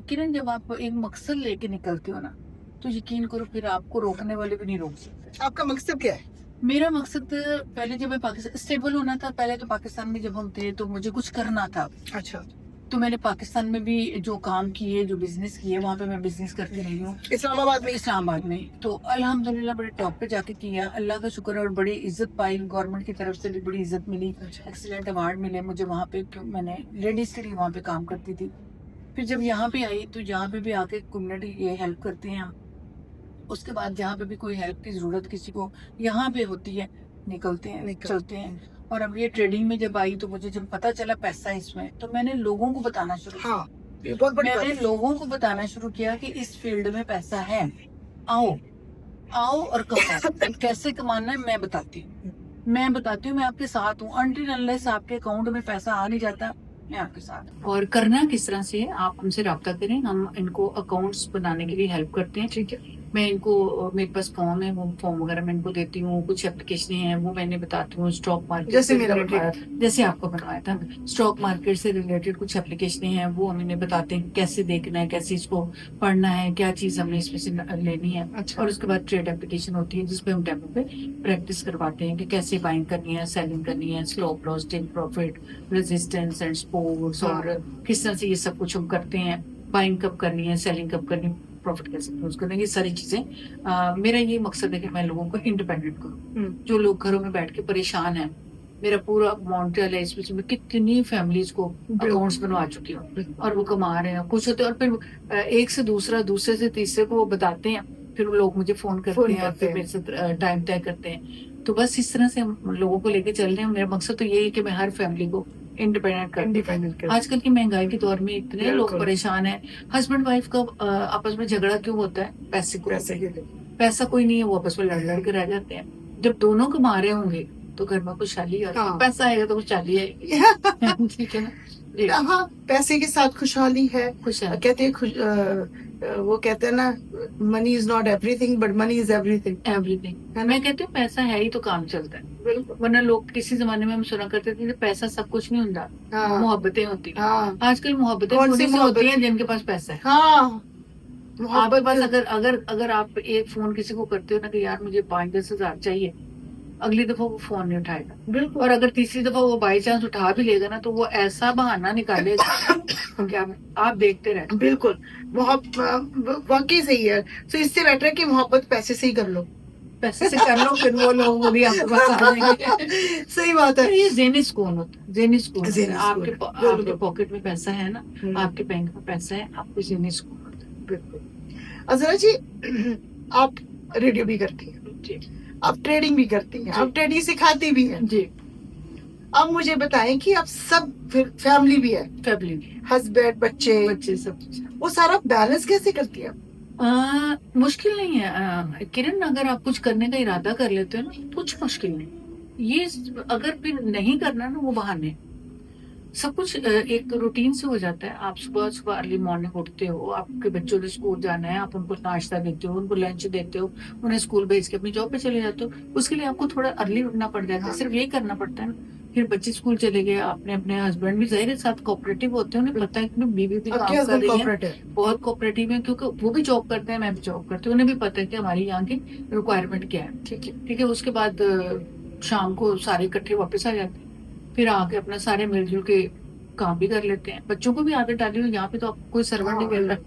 किरण, जब आप एक मकसद लेके निकलते हो ना तो यकीन करो फिर आपको रोकने वाले भी नहीं रोक सकते। आपका मकसद क्या है? मेरा मकसद पहले जब मैं पाकिस्तान स्टेबल होना था, पहले तो पाकिस्तान में जब हम थे तो मुझे कुछ करना था। अच्छा। तो मैंने पाकिस्तान में भी जो काम किए, जो बिजनेस किए, वहाँ पे मैं बिजनेस करती रही हूँ इस्लामाबाद में? इस्लामाबाद में। तो अल्हम्दुलिल्लाह बड़े टॉप पे जाके किया, अल्लाह का शुक्र है, और बड़ी इज्जत पाई, गवर्नमेंट की तरफ से भी बड़ी इज्जत मिली, एक्सीलेंट अवार्ड मिले मुझे वहाँ पे, मैंने लेडीज के लिए वहाँ पे काम करती थी। फिर जब यहाँ पे आई तो यहाँ पे भी आके कम्युनिटी ये हेल्प करते हैं। उसके बाद जहाँ पे भी कोई हेल्प की जरूरत किसी को यहाँ पे होती है, निकलते हैं, चलते हैं। और अब ये ट्रेडिंग में जब आई तो मुझे जब पता चला पैसा इसमें, तो मैंने लोगों को बताना शुरू किया। हाँ, ये बहुत बड़ी बात मैंने है। लोगों को बताना शुरू किया कि इस फील्ड में पैसा है, आओ आओ और कमाओ। कैसे कमाना है मैं बताती हूँ, मैं आपके साथ हूँ। अनटिल अनलेस आपके अकाउंट में पैसा आ नहीं जाता, मैं आपके साथ हूँ। और करना किस तरह से, आप हमसे रब्ता करें, हम इनको अकाउंट्स बनाने के लिए हेल्प करते हैं। ठीक है, मैं इनको, मेरे पास फॉर्म है, वो फॉर्म वगैरह मैं इनको देती हूँ। कुछ एप्लीकेशन हैं वो मैंने बताती हूँ। स्टॉक मार्केट जैसे मेरा जैसे आपको बनवाया था, स्टॉक मार्केट से रिलेटेड कुछ एप्लीकेशन हैं वो हम इन्हें बताते हैं कैसे देखना है, कैसे इसको पढ़ना है, क्या चीज हमने इसमें से लेनी है। अच्छा। और उसके बाद ट्रेड एप्लीकेशन होती है जिसपे हम डेमो पे प्रैक्टिस करवाते हैं कि कैसे बाइंग करनी है, सेलिंग करनी है, stop loss, take profit, resistance and supports, और किस तरह से ये सब कुछ हम करते हैं। बाइंग कब करनी है, सेलिंग कब करनी है, प्रॉफिट कैसे यूज करना है, ये सारी चीजें। मेरा ये मकसद है कि मैं लोगों को इंडिपेंडेंट करूँ। जो लोग घरों में बैठ के परेशान हैं, मेरा पूरा मॉन्ट्रियल है, इसमें मैं कितनी फैमिलीज को अकाउंट्स बनवा चुकी हूँ और वो कमा रहे हैं, खुश होते हैं। और फिर एक से दूसरा, दूसरे से तीसरे को वो बताते हैं, फिर वो लोग मुझे फोन करते हैं, फिर मेरे से टाइम तय करते हैं। तो बस इस तरह से हम लोगों को लेके चल रहे हैं। मेरा मकसद तो यही है कि मैं हर फैमिली को इंडिपेंडेंट कर। आजकल की महंगाई के दौर में इतने लोग परेशान हैं। हस्बैंड वाइफ का आपस में झगड़ा क्यों होता है? पैसे के लिए। पैसा कोई नहीं है, वो आपस में लड़ के रह जाते हैं। जब दोनों कमा रहे होंगे तो घर में खुशहाली है। पैसा आएगा तो खुशहाली आएगी। ठीक है ना? हाँ, पैसे के साथ खुशहाली है। कहते हैं वो कहते हैं ना, money is not everything but money is everything. मैं कहती हूँ पैसा है ही तो काम चलता है। वरना लोग किसी जमाने में हम सुना करते थे पैसा सब कुछ नहीं होता, मोहब्बतें होती हैं। आजकल मोहब्बतें होती हैं जिनके पास पैसा है। आपके पास अगर आप एक फोन किसी को करते हो ना कि यार मुझे 5-10 हजार चाहिए, अगली दफा वो फोन नहीं उठाएगा। बिल्कुल। और अगर तीसरी दफा वो बाई चांस उठा भी लेगा ना, तो वो ऐसा बहाना निकालेगा कि आप देखते रहे। बिल्कुल, वाकई सही है। तो इससे बेटर है कि मोहब्बत पैसे से ही कर लो। पैसे से कर लो, फिर वो लोग वो भी आपके पास आ जाएंगे। सही बात है। तो ये ज़हनी सुकून होता है, ज़हनी सुकून होता है। ज़हनी सुकून, आपके बिल्कुल। पॉकेट में पैसा है ना, हम्म। आपके बैंक में पैसा है, आपको ज़हनी सुकून होता बिल्कुल। अजरा जी, आप रेडियो भी करती हैं, है। जी आप ट्रेडिंग भी करती हैं, जी। आप ट्रेडिंग सिखाती भी हैं। जी। अब मुझे बताएं कि आप सब फिर फैमिली भी है, फैमिली में हस्बैंड, बच्चे, बच्चे सब कुछ। वो सारा बैलेंस कैसे करती है? मुश्किल नहीं है किरण, अगर आप कुछ करने का इरादा कर लेते हो ना, कुछ मुश्किल नहीं। ये अगर फिर नहीं करना ना, वो बहाने। सब कुछ एक रूटीन से हो जाता है। आप सुबह सुबह अर्ली मॉर्निंग उठते हो, आपके बच्चों ने स्कूल जाना है, आप उनको नाश्ता देते हो, उनको लंच देते हो, उन्हें स्कूल भेज के अपनी जॉब पे चले जाते हो। उसके लिए आपको थोड़ा अर्ली उठना पड़ जाता है, सिर्फ यही करना पड़ता है ना। फिर बच्चे स्कूल चले गए, आपने अपने हस्बैंड भी जाहिर है साथ कोऑपरेटिव होते हैं, उन्हें पता है कि बीवी भी आपके काम कर हस्बैंड रही है, कोऑपरेटिव? बहुत कोऑपरेटिव है, क्योंकि वो भी जॉब करते हैं, मैं भी जॉब करती हूँ। उन्हें भी पता है कि हमारी यहाँ की रिक्वायरमेंट क्या है। ठीक है। उसके बाद शाम को सारे इकट्ठे वापस आ जाते हैं, फिर आके अपना सारे मिलजुल के काम भी कर लेते हैं। बच्चों को भी आदत डाली हुई, यहाँ पे तो आपको कोई सर्वेंट नहीं मिल रहा,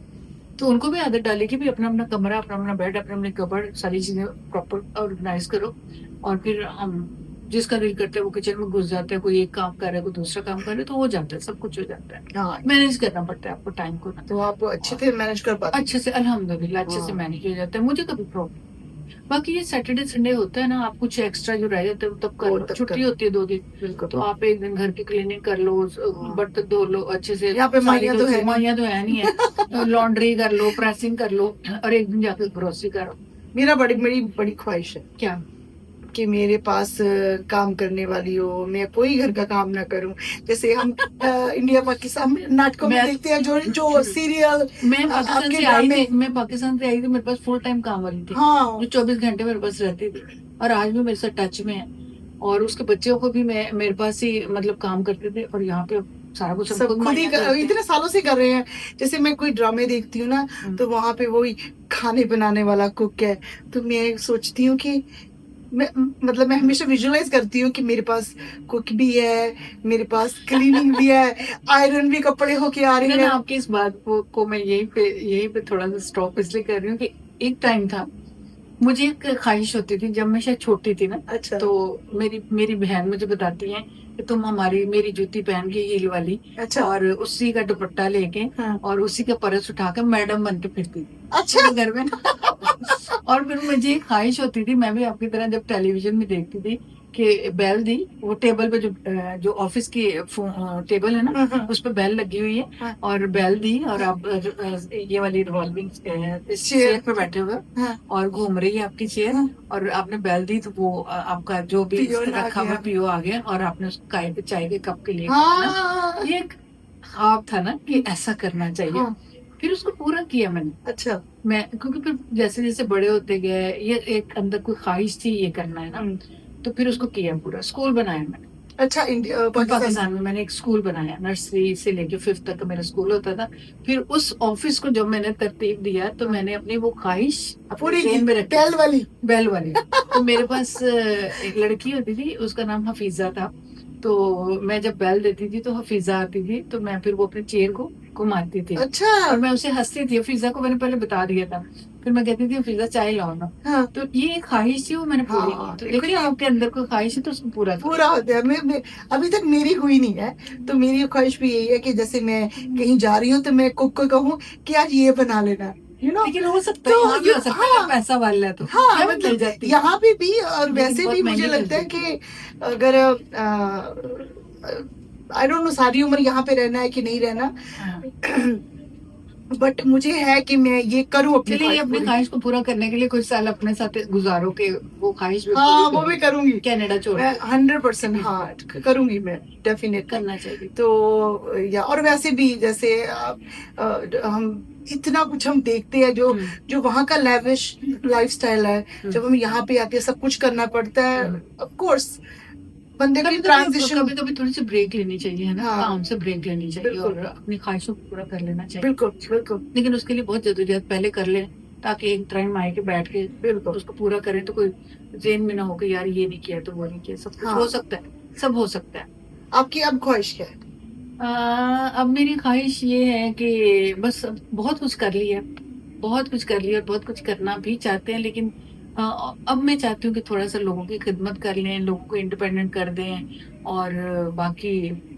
तो उनको भी आदत डाली कि भी अपना अपना कमरा, अपना अपना बेड, अपने अपने कबर्ड, सारी चीजें प्रॉपर ऑर्गेनाइज करो। और फिर हम जिसका दिल करता है वो किचन में घुस जाते हैं, कोई एक काम कर रहा है, कोई दूसरा काम कर रहा है, तो हो जाता है, सब कुछ हो जाता है। हाँ, मैनेज करना पड़ता है आपको टाइम को ना। तो आप अच्छे से मैनेज कर पाते अच्छे से अल्हम्दुलिल्लाह अच्छे से हाँ। मैनेज किया जाता है, मुझे कभी प्रॉब्लम। बाकी ये सैटरडे संडे होता है ना, आप कुछ एक्स्ट्रा जो रह जाते हैं तब कर वो लो, तब छुट्टी कर- होती है 2 दिन, बिल्कुल। तो आप एक दिन घर की क्लीनिंग कर लो, बर्तन धो लो अच्छे से। यहाँ पे माइयाँ तो है नहीं। माइयाँ तो है नहीं है, लॉन्ड्री कर लो, प्रेसिंग कर लो, और एक दिन जाकर ग्रोसरी करो। मेरी बड़ी ख्वाहिश है क्या? कि मेरे पास काम करने वाली हो, मैं कोई घर का काम ना करूं। जैसे हम इंडिया पाकिस्तान में नाटकों में मैं- देखते हैं, जो सीरियल मैं पाकिस्तान आपके से आई ड्रामे। थी, मेरे पास फुल टाइम काम वाली थी, हाँ, जो 24 घंटे मेरे पास रहती थी, और आज भी मेरे साथ टच में है। और उसके बच्चों को भी मैं मेरे पास ही मतलब काम करते थे, और यहाँ पे सारा कुछ हम सब खुद खुद ही माइयाँ करते हैं। इतने सालों से कर रहे हैं। जैसे मैं कोई ड्रामे देखती हूँ ना, तो वहां पे वही खाने बनाने वाला कुक है, तो मैं सोचती हूँ कि मैं हमेशा विजुअलाइज करती हूँ कि मेरे पास कुक भी है, मेरे पास क्लीनिंग भी है, आयरन भी कपड़े होके आ रही ना है। आपकी इस बात को मैं यहीं पे थोड़ा सा स्टॉप इसलिए कर रही हूँ कि एक टाइम था, मुझे एक ख्वाहिश होती थी जब मैं शायद छोटी थी ना, अच्छा। तो मेरी बहन मुझे बताती है कि तुम मेरी जूती पहन के हील वाली, अच्छा। और उसी का दुपट्टा लेके, हाँ। और उसी का पर्स उठा के मैडम बन के फिरती थी अच्छा। घर में ना। और फिर मुझे एक ख्वाहिश होती थी, मैं भी आपकी तरह जब टेलीविजन में देखती थी कि बेल दी, वो टेबल पे जो ऑफिस की टेबल है ना, उस पे बेल लगी हुई है, हाँ। और बेल दी, और आप ये वाली रिवॉल्विंग चेयर पे बैठे हुए, हाँ। और घूम रही है आपकी चेयर, हाँ। और आपने बेल दी, तो वो आपका जो भी पियो आ रखा हुआ गया। पियो आ गया, और आपने उसको चाय के कप के लिए हाँ। ये एक ख्वाब था ना कि ऐसा करना चाहिए। हाँ। फिर उसको पूरा किया मैंने। अच्छा। मैं क्योंकि फिर जैसे जैसे बड़े होते गए, ये एक अंदर कोई ख्वाहिश थी ये करना है ना, तो फिर उसको किया पूरा। स्कूल बनाया मैंने। अच्छा, इंडिया पाकिस्तान में मैंने एक स्कूल बनाया, नर्सरी से लेके 5th तक मेरा स्कूल होता था। फिर उस ऑफिस को जब मैंने तरतीब दिया, तो मैंने अपनी वो ख्वाहिश पूरी ज़हन में रखी, बेल वाली। तो मेरे पास एक लड़की होती थी, उसका नाम हफीजा था। तो मैं जब बेल देती थी तो हफीजा आती थी, तो मैं फिर वो अपने चेयर को घुमाती थी। अच्छा। और मैं उसे हंसती थी। हफीजा को मैंने पहले बता दिया था, फिर मैं कहती थी हफीजा चाय लाओ ना। हाँ। तो ये एक ख्वाहिश थी, वो मैंने पूरी हाँ, की। तो देखिए आपके अंदर कोई ख्वाहिश है तो उसको पूरा होता है। मैं अभी तक मेरी हुई नहीं है, तो मेरी ख्वाहिश भी यही है कि जैसे मैं कहीं जा रही हूँ तो मैं कुक को कहूँ कि आज ये बना लेना, लेकिन हो सकता है तो यहाँ भी हो सकता है, पैसा वाला तो हाँ, कीमत मिल जाती है। यहाँ पे भी। और लेकिन वैसे बहुत भी मुझे महंगी लगता है मिलती कि अगर आई डोंट नो सारी उम्र यहाँ पे रहना है कि नहीं रहना, बट मुझे है कि मैं ये करूँ अपनी चलिए, अपनी ख्वाहिश को पूरा करने के लिए कुछ साल अपने साथ गुजारो के वो ख्वाहिश भी हाँ, वो भी करूंगी। कनाडा छोड़ मैं 100% हाँ करूंगी, मैं डेफिनेट करना चाहिए। तो या और वैसे भी जैसे हम इतना कुछ हम देखते हैं, जो वहाँ का लेविश लाइफस्टाइल है, जब हम यहाँ पे आते हैं सब कुछ करना पड़ता है। ऑफ कोर्स बंदे की ट्रांजिशन, कभी कभी थोड़ी सी ब्रेक लेनी चाहिए, है ना। हाँ, काम से ब्रेक लेनी चाहिए बिल्कुल। और अपनी ख्वाहिशों को पूरा कर लेना चाहिए। बिल्कुल बिल्कुल। लेकिन उसके लिए बहुत जद्दोजहद पहले कर ले, ताकि एक टाइम आए के बैठ के बिल्कुल। उसको पूरा करें, तो कोई जेन में ना हो कि यार ये नहीं किया तो वो नहीं किया। सब कुछ हाँ। हो सकता है, सब हो सकता है। आपकी अब ख्वाहिश क्या है? अब मेरी ख्वाहिश ये है कि बस अब बहुत कुछ कर लिया, बहुत कुछ कर लिया और बहुत कुछ करना भी चाहते हैं, लेकिन अब मैं चाहती हूँ कि थोड़ा सा लोगों की खिदमत कर लें, लोगों को इंडिपेंडेंट कर दें और बाकी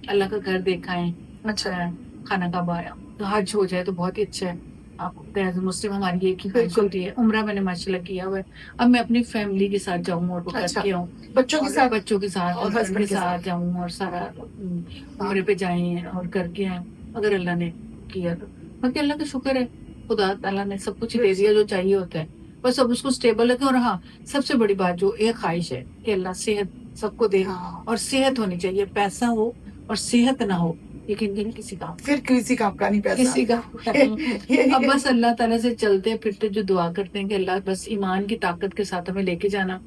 अल्लाह का घर दिखाएं। अच्छा। खाना कबाया तो हज हो जाए तो बहुत ही अच्छा है। आपको पता है, मुस्लिम हमारी एक ही ख्वाहिश बिल्कुल। होती है। उम्रा मैंने माशाल्लाह किया हुआ है। अब मैं अपनी फैमिली के साथ जाऊँ और वो अच्छा। करके आऊँ, बच्चों के और साथ? बच्चों के साथ, और हस्बैंड हस्बैंड के के साथ साथ? जाऊँ और सारा उम्रे पे जाएं और करके आए, अगर अल्लाह ने किया तो। बाकी अल्लाह का शुक्र है, खुदा ताला ने सब कुछ ही दे दिया जो चाहिए होता है। बस अब उसको स्टेबल रखें। और हाँ, सबसे बड़ी बात जो एक ख्वाहिश है कि अल्लाह सेहत सबको दे, हाँ। और सेहत होनी चाहिए। पैसा हो और सेहत ना हो, यकीन करिए किसी काम का, फिर किसी काम का नहीं पैसा। किसी का अब बस अल्लाह ताला से चलते फिरते जो दुआ करते हैं कि अल्लाह बस ईमान की ताकत के साथ हमें लेके जाना,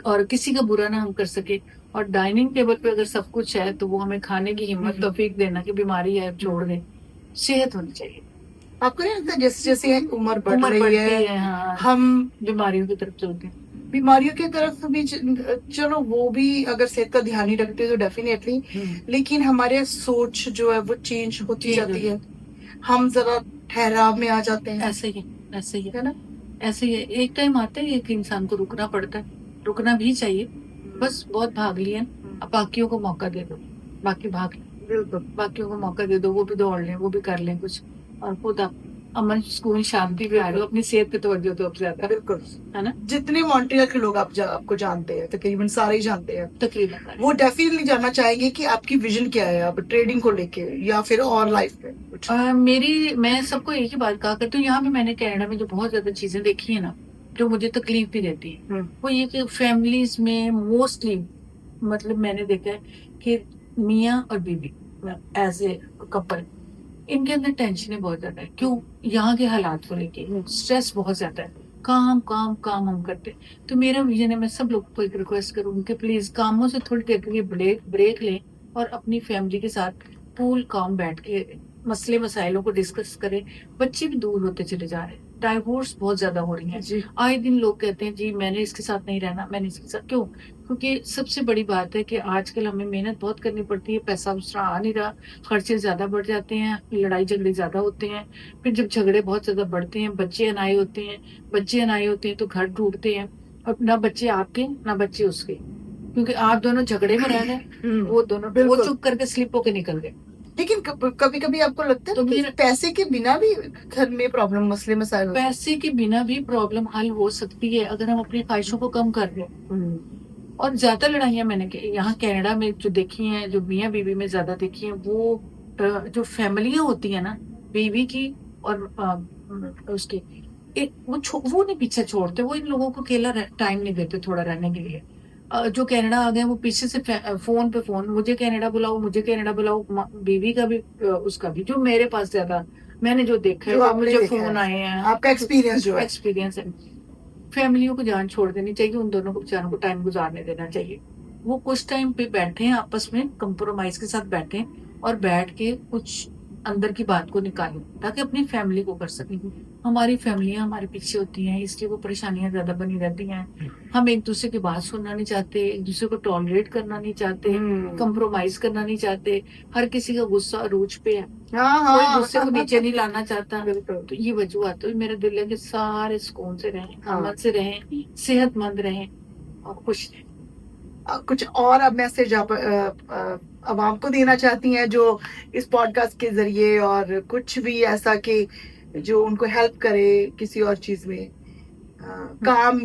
और किसी का बुरा ना हम कर सके। और डाइनिंग टेबल पे अगर सब कुछ है तो वो हमें खाने की हिम्मत तौफीक देना कि बीमारी है छोड़ दें, सेहत होनी चाहिए। आपको नहीं लगता जैसे जैसे उम्र बढ़ उम्र रही बढ़ती है है, हाँ, हम बीमारियों की तरफ चलते हैं। बीमारियों की तरफ भी चलो वो भी अगर सेहत का ध्यान नहीं रखते तो डेफिनेटली, लेकिन हमारे सोच जो है वो चेंज होती Change जाती होती है। हम जरा ठहराव में आ जाते हैं, ऐसे ही, ऐसे ही है ना? ऐसे ही है। एक टाइम आता है कि इंसान को रुकना पड़ता है, रुकना भी चाहिए। बस बहुत भाग लिए, अब बाकियों को मौका दे दो, बाकी भाग लें, बिल्कुल। बाकियों को मौका दे दो, वो भी दौड़ लें, वो भी कर लें कुछ, और खुद आप अमन सुकून शांति पे आ जाओ, अपनी सेहत पे तवज्जो दो अब ज्यादा, बिल्कुल। है ना? जितने मॉन्ट्रियल के लोग आपको जानते हैं, तकरीबन सारे ही जानते हैं, तकरीबन सारे। वो डेफिनेटली जानना चाहेंगे कि आपकी विजन क्या है अब ट्रेडिंग को लेके या फिर और लाइफ में कुछ। मैं सबको एक ही बात कहा करती हूँ, यहाँ पे मैंने कनाडा में जो बहुत ज्यादा चीजें देखी है ना, जो मुझे तकलीफ भी देती है, वो ये कि फैमिलीज में मोस्टली, मतलब मैंने देखा है कि मियाँ और बीवी एज ए कपल, इनके अंदर टेंशन बहुत ज्यादा है। क्यों? यहाँ के हालात को लेके स्ट्रेस बहुत ज्यादा है। काम काम काम हम करते हैं। तो मेरा विजन है, मैं सब लोगों को एक रिक्वेस्ट करूंगी कि प्लीज कामों से थोड़ी देर के लिए ब्रेक ब्रेक लें और अपनी फैमिली के साथ कूल काम बैठ के मसले मसाइलों को डिस्कस करें। बच्चे भी दूर होते चले जा रहे हैं, डाइवोर्स बहुत ज्यादा हो रही है। जी। आए दिन लोग कहते हैं जी मैंने इसके साथ नहीं रहना, मैंने इसके साथ। क्यों? क्योंकि सबसे बड़ी बात है कि आजकल हमें मेहनत बहुत करनी पड़ती है, पैसा उस तरह आ नहीं रहा, खर्चे ज्यादा बढ़ जाते हैं, लड़ाई झगड़े ज्यादा होते हैं। फिर जब झगड़े बहुत ज्यादा बढ़ते हैं, बच्चे अनाए होते हैं, बच्चे अनाए होते हैं तो घर टूटते हैं, और ना बच्चे आपके ना बच्चे उसके, क्योंकि आप दोनों झगड़े में रह गए, वो दोनों वो बिल्कुल। चुप करके स्लिप होके निकल गए। लेकिन कभी कभी आपको लगता है तो कि मेरा पैसे के बिना भी घर में प्रॉब्लम मसले मसाइल होते हैं? पैसे के बिना भी प्रॉब्लम हल हो सकती है अगर हम अपनी ख्वाहिशों को कम कर लें। और ज्यादा लड़ाइयां मैंने यहाँ कनाडा में जो देखी हैं, जो मियाँ बीवी में ज्यादा देखी हैं, वो जो फैमिलियां होती है ना, बीवी की और उसके, वो नहीं पीछे छोड़ते, वो इन लोगों को अकेला टाइम नहीं देते थोड़ा रहने के लिए। जो कनाडा आ गए वो पीछे से फोन पे फोन, मुझे कनाडा बुलाओ, मुझे कनाडा बुलाओ, बीवी का भी उसका भी, जो मेरे पास ज्यादा मैंने जो देखा है, जो जो आपने मुझे देखा फोन है, आए हैं, आपका एक्सपीरियंस जो है। एक्सपीरियंस है। फैमिलियों को जान छोड़ देनी चाहिए, उन दोनों को बेचारों को टाइम गुजारने देना चाहिए। वो कुछ टाइम पे बैठे हैं, आपस में कंप्रोमाइज के साथ बैठे और बैठ के कुछ अंदर की बात को निकालें, ताकि अपनी फैमिली को कर सकें। हमारी फैमिलियां हमारे पीछे होती हैं, इसलिए वो परेशानियां ज्यादा बनी रहती हैं। हम एक दूसरे की बात सुनना नहीं चाहते, एक दूसरे को टॉलरेट करना नहीं चाहते, कंप्रोमाइज करना नहीं चाहते। हर किसी का गुस्सा अरूज पे है, हाँ कोई हाँ। गुस्से को नीचे नहीं लाना चाहता। बिल्कुल। तो ये वजूहत तो मेरा दिल है कि सारे सुकून से रहें, हाँ। अमन से रहें, सेहतमंद रहें और खुश रहें। कुछ और अब मैसेज आप आवाम को देना चाहती हैं जो इस पॉडकास्ट के जरिए, और कुछ भी ऐसा कि जो उनको हेल्प करे किसी और चीज में, काम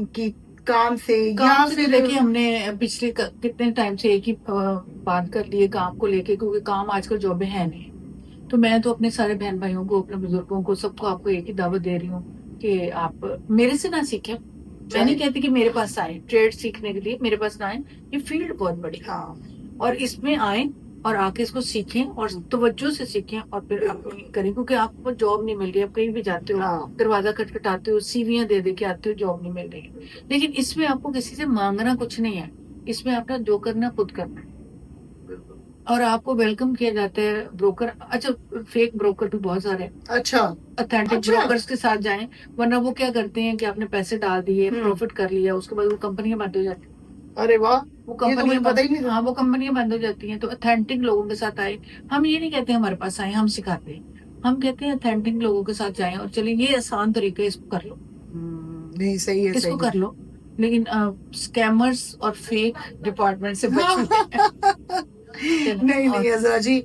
से या काम से फिर देखिए, हमने पिछले कितने टाइम से एक ही बात कर ली है काम को लेके, क्योंकि काम आजकल जॉब में है नहीं। तो मैं तो अपने सारे बहन भाइयों को, अपने बुजुर्गों को, सबको आपको एक ही दावत दे रही हूँ कि आप मेरे से ना सीखें। मैं नहीं कहती कि मेरे पास आए ट्रेड सीखने के लिए, मेरे पास ना आए, ये फील्ड बहुत बड़ी है। हाँ। और इसमें आए और आके इसको सीखें और तवज्जो से सीखें और फिर आप करें, क्योंकि आपको जॉब नहीं मिल रही, आप कहीं भी जाते हो, हाँ। दरवाजा खटखटाते हो, सीवियां दे दे के आते हो, जॉब नहीं मिल रही। लेकिन इसमें आपको किसी से मांगना कुछ नहीं है, इसमें आपका जो करना खुद करना है। और आपको वेलकम किया जाता है ब्रोकर। अच्छा, फेक ब्रोकर भी बहुत सारे हैं, अच्छा ऑथेंटिक अच्छा। ब्रोकर्स के साथ जाएं, वरना वो क्या करते हैं कि आपने पैसे डाल दिए, प्रॉफिट कर लिया, उसके बाद वो कंपनियां बंद हो जाती हैं। अरे वाह, वो ये तो मुझे कंपनियां पता ही नहीं था। हाँ, वो कंपनियां बंद हो जाती हैं। तो ऑथेंटिक लोगों के साथ आए। हम ये नहीं कहते हमारे पास आए, हम सिखाते हैं। हम कहते हैं ऑथेंटिक लोगों के साथ जाएं और चलिए ये आसान तरीका है, इसको कर लो, नहीं सही है, इसको सही कर लो। लेकिन स्कैमर्स और फेक डिपार्टमेंट से है। बचना। नहीं नहीं अजरा जी,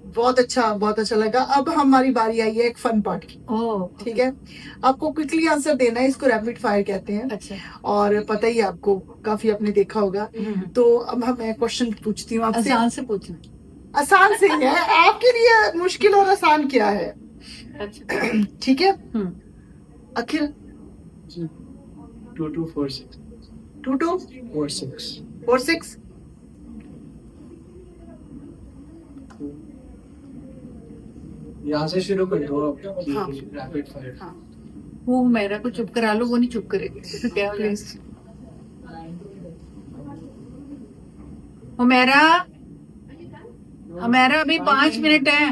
बहुत अच्छा लगा। अब हमारी बारी आई है एक फन पार्ट की। ओह, ठीक है, आपको क्विकली आंसर देना है, इसको रैपिड फायर कहते हैं। अच्छा। और पता ही है आपको, काफी आपने देखा होगा। तो अब मैं क्वेश्चन पूछती हूँ आपसे। आसान से पूछना। आसान से ही है आपके लिए, मुश्किल और आसान क्या है? अच्छा। ठीक है, अखिल। 2246 2246 46 यहाँ से शुरू कर दो हाँ। Rapid fire. हाँ। वो मेरा को चुप करा लो, वो नहीं चुप करेगी तो क्या होगा? प्लीज। हमेरा हमेरा अभी 5 मिनट है,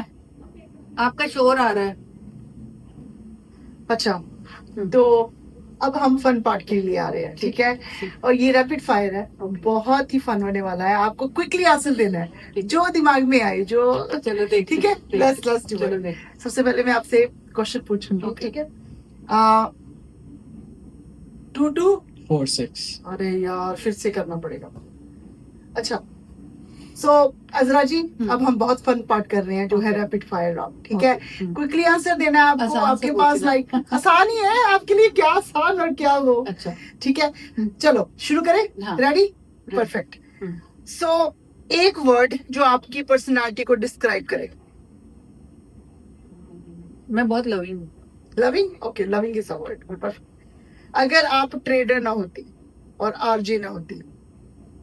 आपका शोर आ रहा है। अच्छा, तो अब हम फन पार्ट के लिए आ रहे हैं। ठीक है, और ये रैपिड फायर है, बहुत ही फन होने वाला है। आपको क्विकली आंसर देना है, जो दिमाग में आए, जो। चलो देख, ठीक है, लेट्स डू चलो इट। देख। सबसे पहले मैं आपसे क्वेश्चन पूछूंगी। Okay. ठीक है, 2246। 46 अरे यार, फिर से करना पड़ेगा। अच्छा, सो अजरा जी, अब हम बहुत फन पार्ट कर रहे हैं, जो है Okay. Rapid fire round. ठीक है, Okay. क्विकली आंसर देना है आपको। आसान से आपके पास पूछना। लाइक आसान ही है आपके लिए, क्या आसान और क्या वो। अच्छा। ठीक है, चलो शुरू करें। हाँ। रेडी? परफेक्ट। सो एक वर्ड जो आपकी पर्सनालिटी को डिस्क्राइब करे। मैं बहुत लविंग हूँ। Loving? Okay, loving is a word. Perfect. अगर आप ट्रेडर ना होती और आरजे ना होती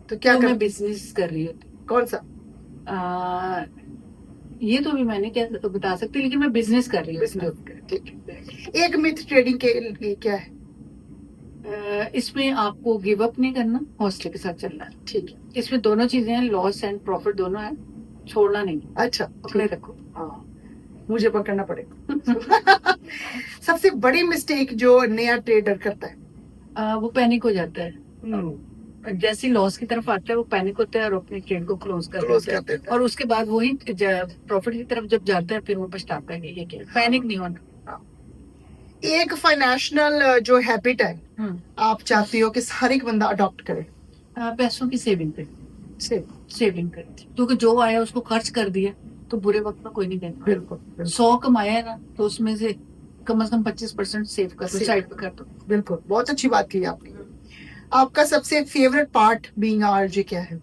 तो क्या तो मैं करती? बिजनेस कर रही होती। कौन सा? ये तो भी मैंने क्या बता सकती, लेकिन मैं बिजनेस कर रही हूँ। बिजनेस। ठीक है, एक मिथ ट्रेडिंग के लिए क्या है? इसमें आपको गिव अप नहीं करना, हौसले के साथ चलना है। ठीक है, इसमें दोनों चीजें हैं, लॉस एंड प्रॉफिट दोनों है, छोड़ना नहीं, अच्छा पकड़े ठीक। रखो। हाँ, मुझे पकड़ना पड़ेगा। सबसे बड़ी मिस्टेक जो नया ट्रेडर करता है? वो पैनिक हो जाता है। जैसे लॉस की तरफ आता है वो पैनिक होता है और अपने ट्रेड को क्लोज कर देता है। देता है। और उसके बाद वही प्रॉफिट की तरफ जब जाता है फिर वो पछताता है कि ये क्या। पैनिक नहीं होना। एक फाइनेंशियल जो हैबिट है आप चाहती हो कि हर एक बंदा अडॉप्ट करे? पैसों की सेविंग करे, सेविंग करे, क्योंकि जो आया उसको खर्च कर दिया तो बुरे वक्त में कोई नहीं देता। बिल्कुल। 100 कमाया है ना, तो उसमें से कम 25% सेव कर दो, साइड पे कर दो। बिल्कुल, बहुत अच्छी बात की आपने। आपका सबसे फेवरेट पार्ट बीइंग आरजे क्या है?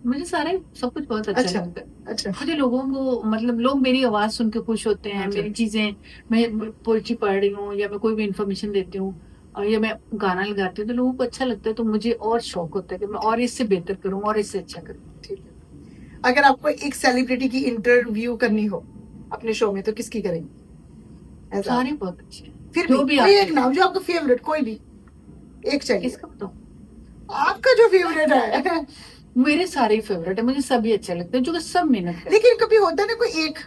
मुझे सारे सब कुछ बहुत अच्छा लगता है। अच्छा। मुझे लोगों को, मतलब लोग मेरी आवाज सुन के खुश होते हैं, अच्छा। मेरी चीजें, मैं पोइट्री पढ़ रही हूँ या मैं कोई भी इन्फॉर्मेशन देती हूँ या मैं गाना लगाती हूँ तो लोगों को अच्छा लगता है, तो मुझे और शौक होता है कि मैं और इससे बेहतर करूँ और इससे अच्छा करूँ। ठीक है, अगर आपको एक सेलिब्रिटी की इंटरव्यू करनी हो अपने शो में तो किसकी करेंगे? सारे बहुत अच्छे हैं। फिर जो भी भी कोई आते एक नाम जो आपका फेवरेट, कोई भी एक चाहिए। किसका बताऊं? आपका जो फेवरेट है। मेरे सारे फेवरेट है, मुझे सभी अच्छे लगते हैं, जो कि सब मेहनत करते हैं। लेकिन कभी होता है ना कोई एक,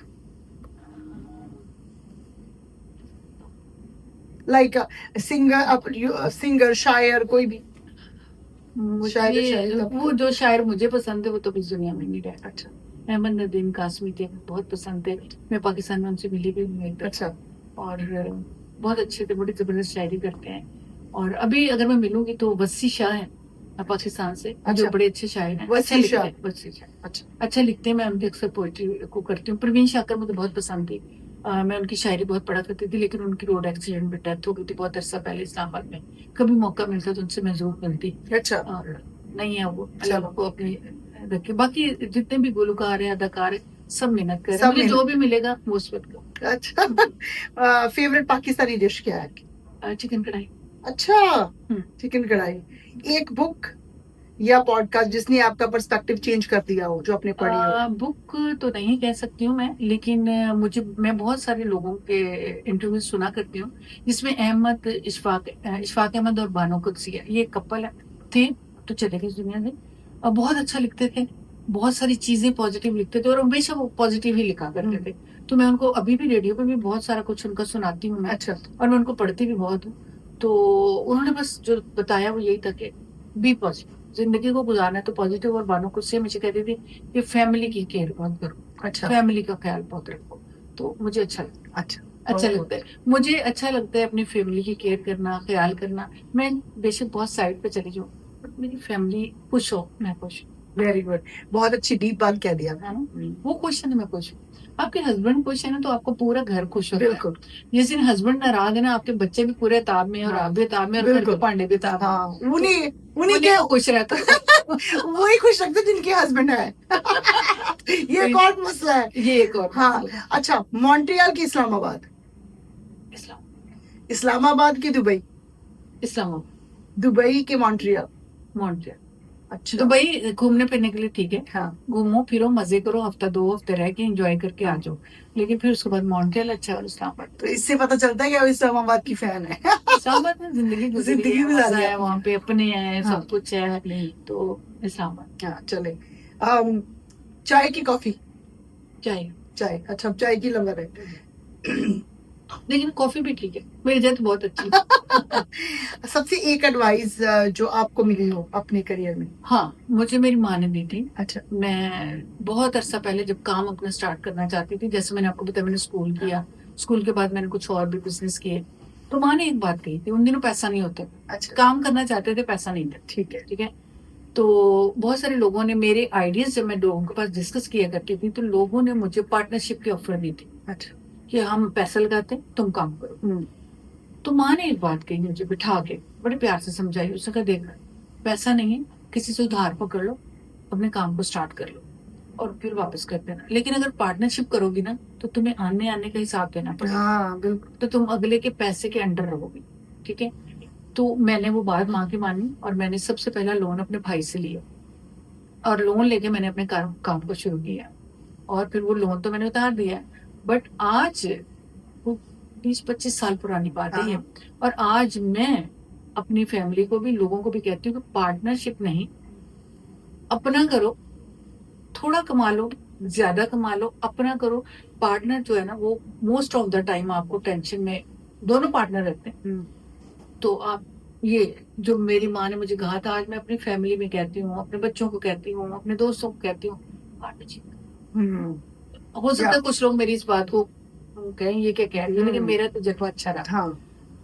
लाइक सिंगर, शायर, कोई भी? शायर वो जो शायर मुझे पसंद है वो तो इस दुनिया में नहीं रहे। अच्छा। अहमद नदीम कासमी थे, बहुत पसंद है। मैं पाकिस्तान में उनसे मिली भी हूँ एक बार। अच्छा। और बहुत अच्छे थे, बड़ी जबरदस्त शायरी करते हैं। और अभी अगर मैं मिलूंगी तो वसी शाह है पाकिस्तान से, जो अच्छा। बड़े अच्छे शायर हैं। वसी अच्छा लिखते शाह। हैं, वसी शाह अच्छा। अच्छा लिखते हैं। मैं उनकी अक्सर पोइट्री को करती हूँ। प्रवीण शाकर मुझे बहुत पसंद थी। मैं उनकी शायरी बहुत पढ़ा करती थी, लेकिन उनकी रोड एक्सीडेंट में डेथ हो गई थी बहुत अरसा पहले इस्लामाबाद में। कभी मौका मिलता तो उनसे मैं जरूर मिलती। अच्छा। और नहीं है वो, अल्लाह को अपने रखे। बाकी जितने भी गुलकार हैं, अदाकार हैं, सब मेहनत कर रहे हैं। मुझे जो भी मिलेगा वो उस वक्त। अच्छा। फेवरेट पाकिस्तानी डिश क्या है? चिकन कढ़ाई। अच्छा, चिकन कढ़ाई। एक बुक या पॉडकास्ट जिसने आपका पर्सपेक्टिव चेंज कर दिया हो, जो आपने पढ़ी हो? बुक तो नहीं कह सकती हूँ मैं, लेकिन मैं बहुत सारे लोगों के इंटरव्यू सुना करती हूँ, जिसमें इशफाक अहमद और बानो कुदसिया, ये कपल थे तो चले गए इस दुनिया से। और बहुत अच्छा लिखते थे, बहुत सारी चीजें पॉजिटिव लिखते थे और हमेशा वो पॉजिटिव ही लिखा करते थे। तो मैं उनको अभी भी रेडियो पे भी बहुत सारा कुछ उनका सुनाती हूँ मैं, अच्छा। और मैं उनको पढ़ती भी बहुत हूँ। तो उन्होंने बस जो बताया वो यही था कि बी पॉजिटिव, जिंदगी को गुजारना है तो पॉजिटिव। और बानो खुद से हमेशा कहती थी कि फैमिली की केयर बहुत करो, अच्छा। फैमिली का ख्याल बहुत रखो। तो मुझे अच्छा लगता है, अच्छा। अच्छा लगता है, मुझे अच्छा लगता है अपनी फैमिली की केयर करना, ख्याल करना। मैं बेशक बहुत साइड पे चली जाऊँ, बट मेरी फैमिली खुश हो, मैं खुश हूँ, वेरी गुड, बहुत अच्छी डीप बात कह दिया। है ना? वो खुश है ना, मैं खुश हूँ। आपके हस्बैंड खुश है ना तो आपको पूरा घर खुश होता है। बिल्कुल। जिस दिन हस्बैंड नाराज है ना, आपके बच्चे भी पूरे ताब में और हाँ, आप भी ताब में और घर के बिल्कुल। भांडे भी ताब में। हाँ, तो उन्हीं उन्हीं उन्हीं के को खुश रहता है। वही खुश रखते जिनके हस्बैंड है। ये एक और मसला है। ये एक और हाँ, मसला है। अच्छा, मॉन्ट्रियल की इस्लामाबाद, इस्लाम इस्लामाबाद की दुबई, इस्लामाबाद, दुबई के मॉन्ट्रियल। मॉन्ट्रियल। अच्छा। दुबई घूमने फिरने के लिए ठीक है, हाँ, घूमो फिरो मजे करो, हफ्ता 2 हफ्ते रह के एंजॉय करके आ जाओ। लेकिन फिर उसके बाद मॉन्ट्रियल अच्छा है और इस्लामाबाद। तो इससे पता चलता है कि आप इस्लामाबाद की फैन है। इस्लामाबाद में जिंदगी गुजरी जिंदगी है, गुजारी मजा है है, वहाँ पे अपने हैं, हाँ। सब कुछ है। तो इस्लामाबाद। हाँ, चले। चाय की कॉफी? चाय, चाय, अच्छा, चाय की लवर है। लेकिन कॉफी भी ठीक है, मेरी जत बहुत अच्छी। सबसे एक एडवाइस जो आपको मिली हो अपने करियर में? हाँ, मुझे मेरी माँ ने दी थी। अच्छा। मैं बहुत अरसा पहले जब काम अपना स्टार्ट करना चाहती थी, जैसे मैंने आपको बताया, मैंने स्कूल किया, स्कूल के बाद मैंने कुछ और भी बिजनेस किए, तो माँ ने एक बात कही थी, उन दिनों पैसा नहीं होता, अच्छा। काम करना चाहते थे, पैसा नहीं था। ठीक है। ठीक है। तो बहुत सारे लोगों ने मेरे आइडियाज जब मैं लोगों के पास डिस्कस किया करती थी, तो लोगों ने मुझे पार्टनरशिप की ऑफर दी थी अच्छा। कि हम पैसा लगाते हैं, तुम काम करो। तो माँ ने एक बात कही मुझे बिठा के, बड़े प्यार से समझाई। उसने कहा, देख, पैसा नहीं है, किसी से उधार पकड़ लो, अपने काम को स्टार्ट कर लो और फिर वापस कर देना। लेकिन अगर पार्टनरशिप करोगी ना, तो तुम्हें आने आने का हिसाब देना पड़ेगा। हाँ, बिल्कुल। तो तुम अगले के पैसे के अंडर रहोगी। ठीक है। तो मैंने वो बात माँ की मानी और मैंने सबसे पहला लोन अपने भाई से लिया और लोन लेके मैंने अपने काम को शुरू किया। और फिर वो लोन तो मैंने उतार दिया, बट आज वो 20-25 साल पुरानी बात है ये। हाँ। और आज मैं अपनी फैमिली को भी, लोगों को भी कहती हूँ कि पार्टनरशिप नहीं, अपना करो, थोड़ा कमा लो, ज्यादा कमा लो, अपना करो। पार्टनर जो है ना, वो मोस्ट ऑफ द टाइम आपको टेंशन में, दोनों पार्टनर रहते हैं। तो आप ये जो मेरी माँ ने मुझे कहा था, आज मैं अपनी फैमिली में कहती हूँ, अपने बच्चों को कहती हूँ, अपने दोस्तों को कहती हूँ, पार्टनरशिप। हो सकता है कुछ लोग मेरी इस बात को कहें ये क्या कह रही है, लेकिन मेरा तजुर्बा अच्छा रहा। हाँ,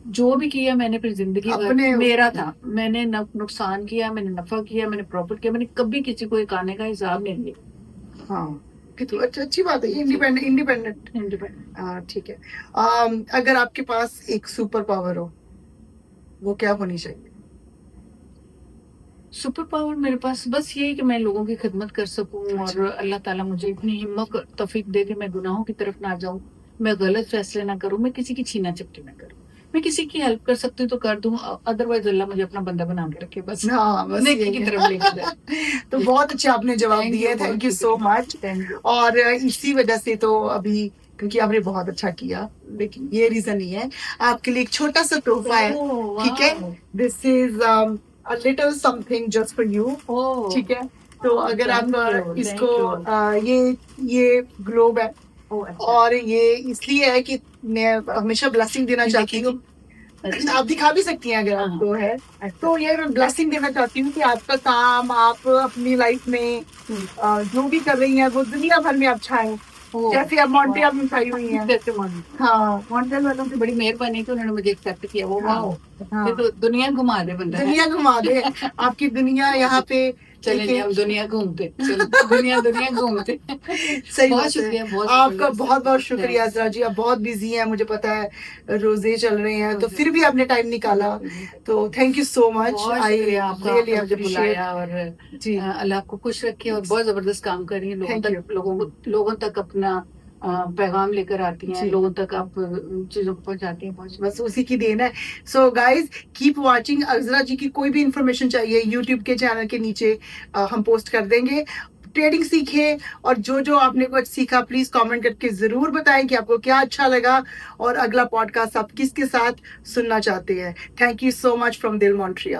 जो भी किया मैंने अपनी जिंदगी भर अपने मेरा था। मैंने नुकसान किया, मैंने नफा किया, मैंने प्रॉफिट किया, मैंने कभी किसी को एक आने का हिसाब नहीं लिया। हाँ, अच्छी बात है, इंडिपेंडेंट इंडिपेंडेंट। इंडिपेंडेंट। हाँ, ठीक है। अगर आपके पास एक सुपर पावर हो, वो क्या होनी चाहिए? सुपर पावर मेरे पास बस ये है कि मैं लोगों की खिदमत कर सकूं और अल्लाह ताला मुझे इतनी हिम्मत तौफीक दे कि मैं गुनाहों की तरफ ना जाऊं, मैं गलत फैसले ना करूं, मैं किसी की छीना झपटी ना करूं। मैं किसी की हेल्प कर सकती हूँ तो कर दूं, अदरवाइज अल्लाह मुझे अपना बंदा बना के रखे बस। हाँ, बस नेकी यही की है। तरफ लेके जाए। तो बहुत अच्छे आपने जवाब Thank दिए, you, थैंक यू बहुत सो मच। Thank you. और इसी वजह से तो अभी, क्योंकि आपने बहुत अच्छा किया, लेकिन ये रीजन नहीं है। आपके लिए एक छोटा सा तोहफा है, ओह, ठीक है? wow. This is a little something just for you, oh, ठीक है? तो अगर आप thank you, इसको thank you. ये ग्लोब है, ओह, अच्छा। और ये इसलिए है कि मैं हमेशा ब्लेसिंग देना चाहती हूँ। अच्छा। आप दिखा भी सकती हैं अगर हाँ। आपको है। तो ये मैं ब्लेसिंग देना चाहती हूँ कि आपका काम, आप अपनी लाइफ में जो भी कर रही हैं, वो दुनिया भर में अच्छा है। ओह, जैसे आप मॉन्ट्रियल में पाई हुई हैं। जैसे मॉन्ट्रियल। हाँ, मॉन्ट्रियल वालों की बड़ी मेहरबानी कि उन्होंने मुझे एक्सेप्ट किया। वो हाँ, वाओ, हाँ। ये तो दुनिया घुमा दे बंदा है। दुनिया घुमा दे, आपकी दुनिया यहाँ पे। चलेंगे देखिए, हम दुनिया घूमते, चलो दुनिया दुनिया घूमते। सही बहुत बात है। शुक्रिया, बहुत आपका शुक्रिया। बहुत बहुत शुक्रिया अज़रा जी, आप बहुत बिजी हैं, मुझे पता है, रोजे चल रहे हैं, तो फिर भी आपने टाइम निकाला, तो थैंक यू सो मच। बहुत आई शुक्रिया आपका, रियली आपने मुझे अप्रिशिएट। बुलाया और जी, अल्लाह आपको खुश रखे और बहुत जबरदस्त काम कर रही है, Thank लोगों तक अपना पैगाम लेकर आती हैं, जी। लोगों तक आप चीजों को पहुंचाती हैं। बहुत बस उसी की देन है। So guys, keep watching. Azra ji की कोई भी इंफॉर्मेशन चाहिए, यूट्यूब के चैनल के नीचे हम पोस्ट कर देंगे। ट्रेडिंग सीखे, और जो जो आपने कुछ सीखा, प्लीज कमेंट करके जरूर बताएं कि आपको क्या अच्छा लगा और अगला पॉडकास्ट आप किसके साथ सुनना चाहते हैं। Thank you so much from दिल मॉन्ट्रियल।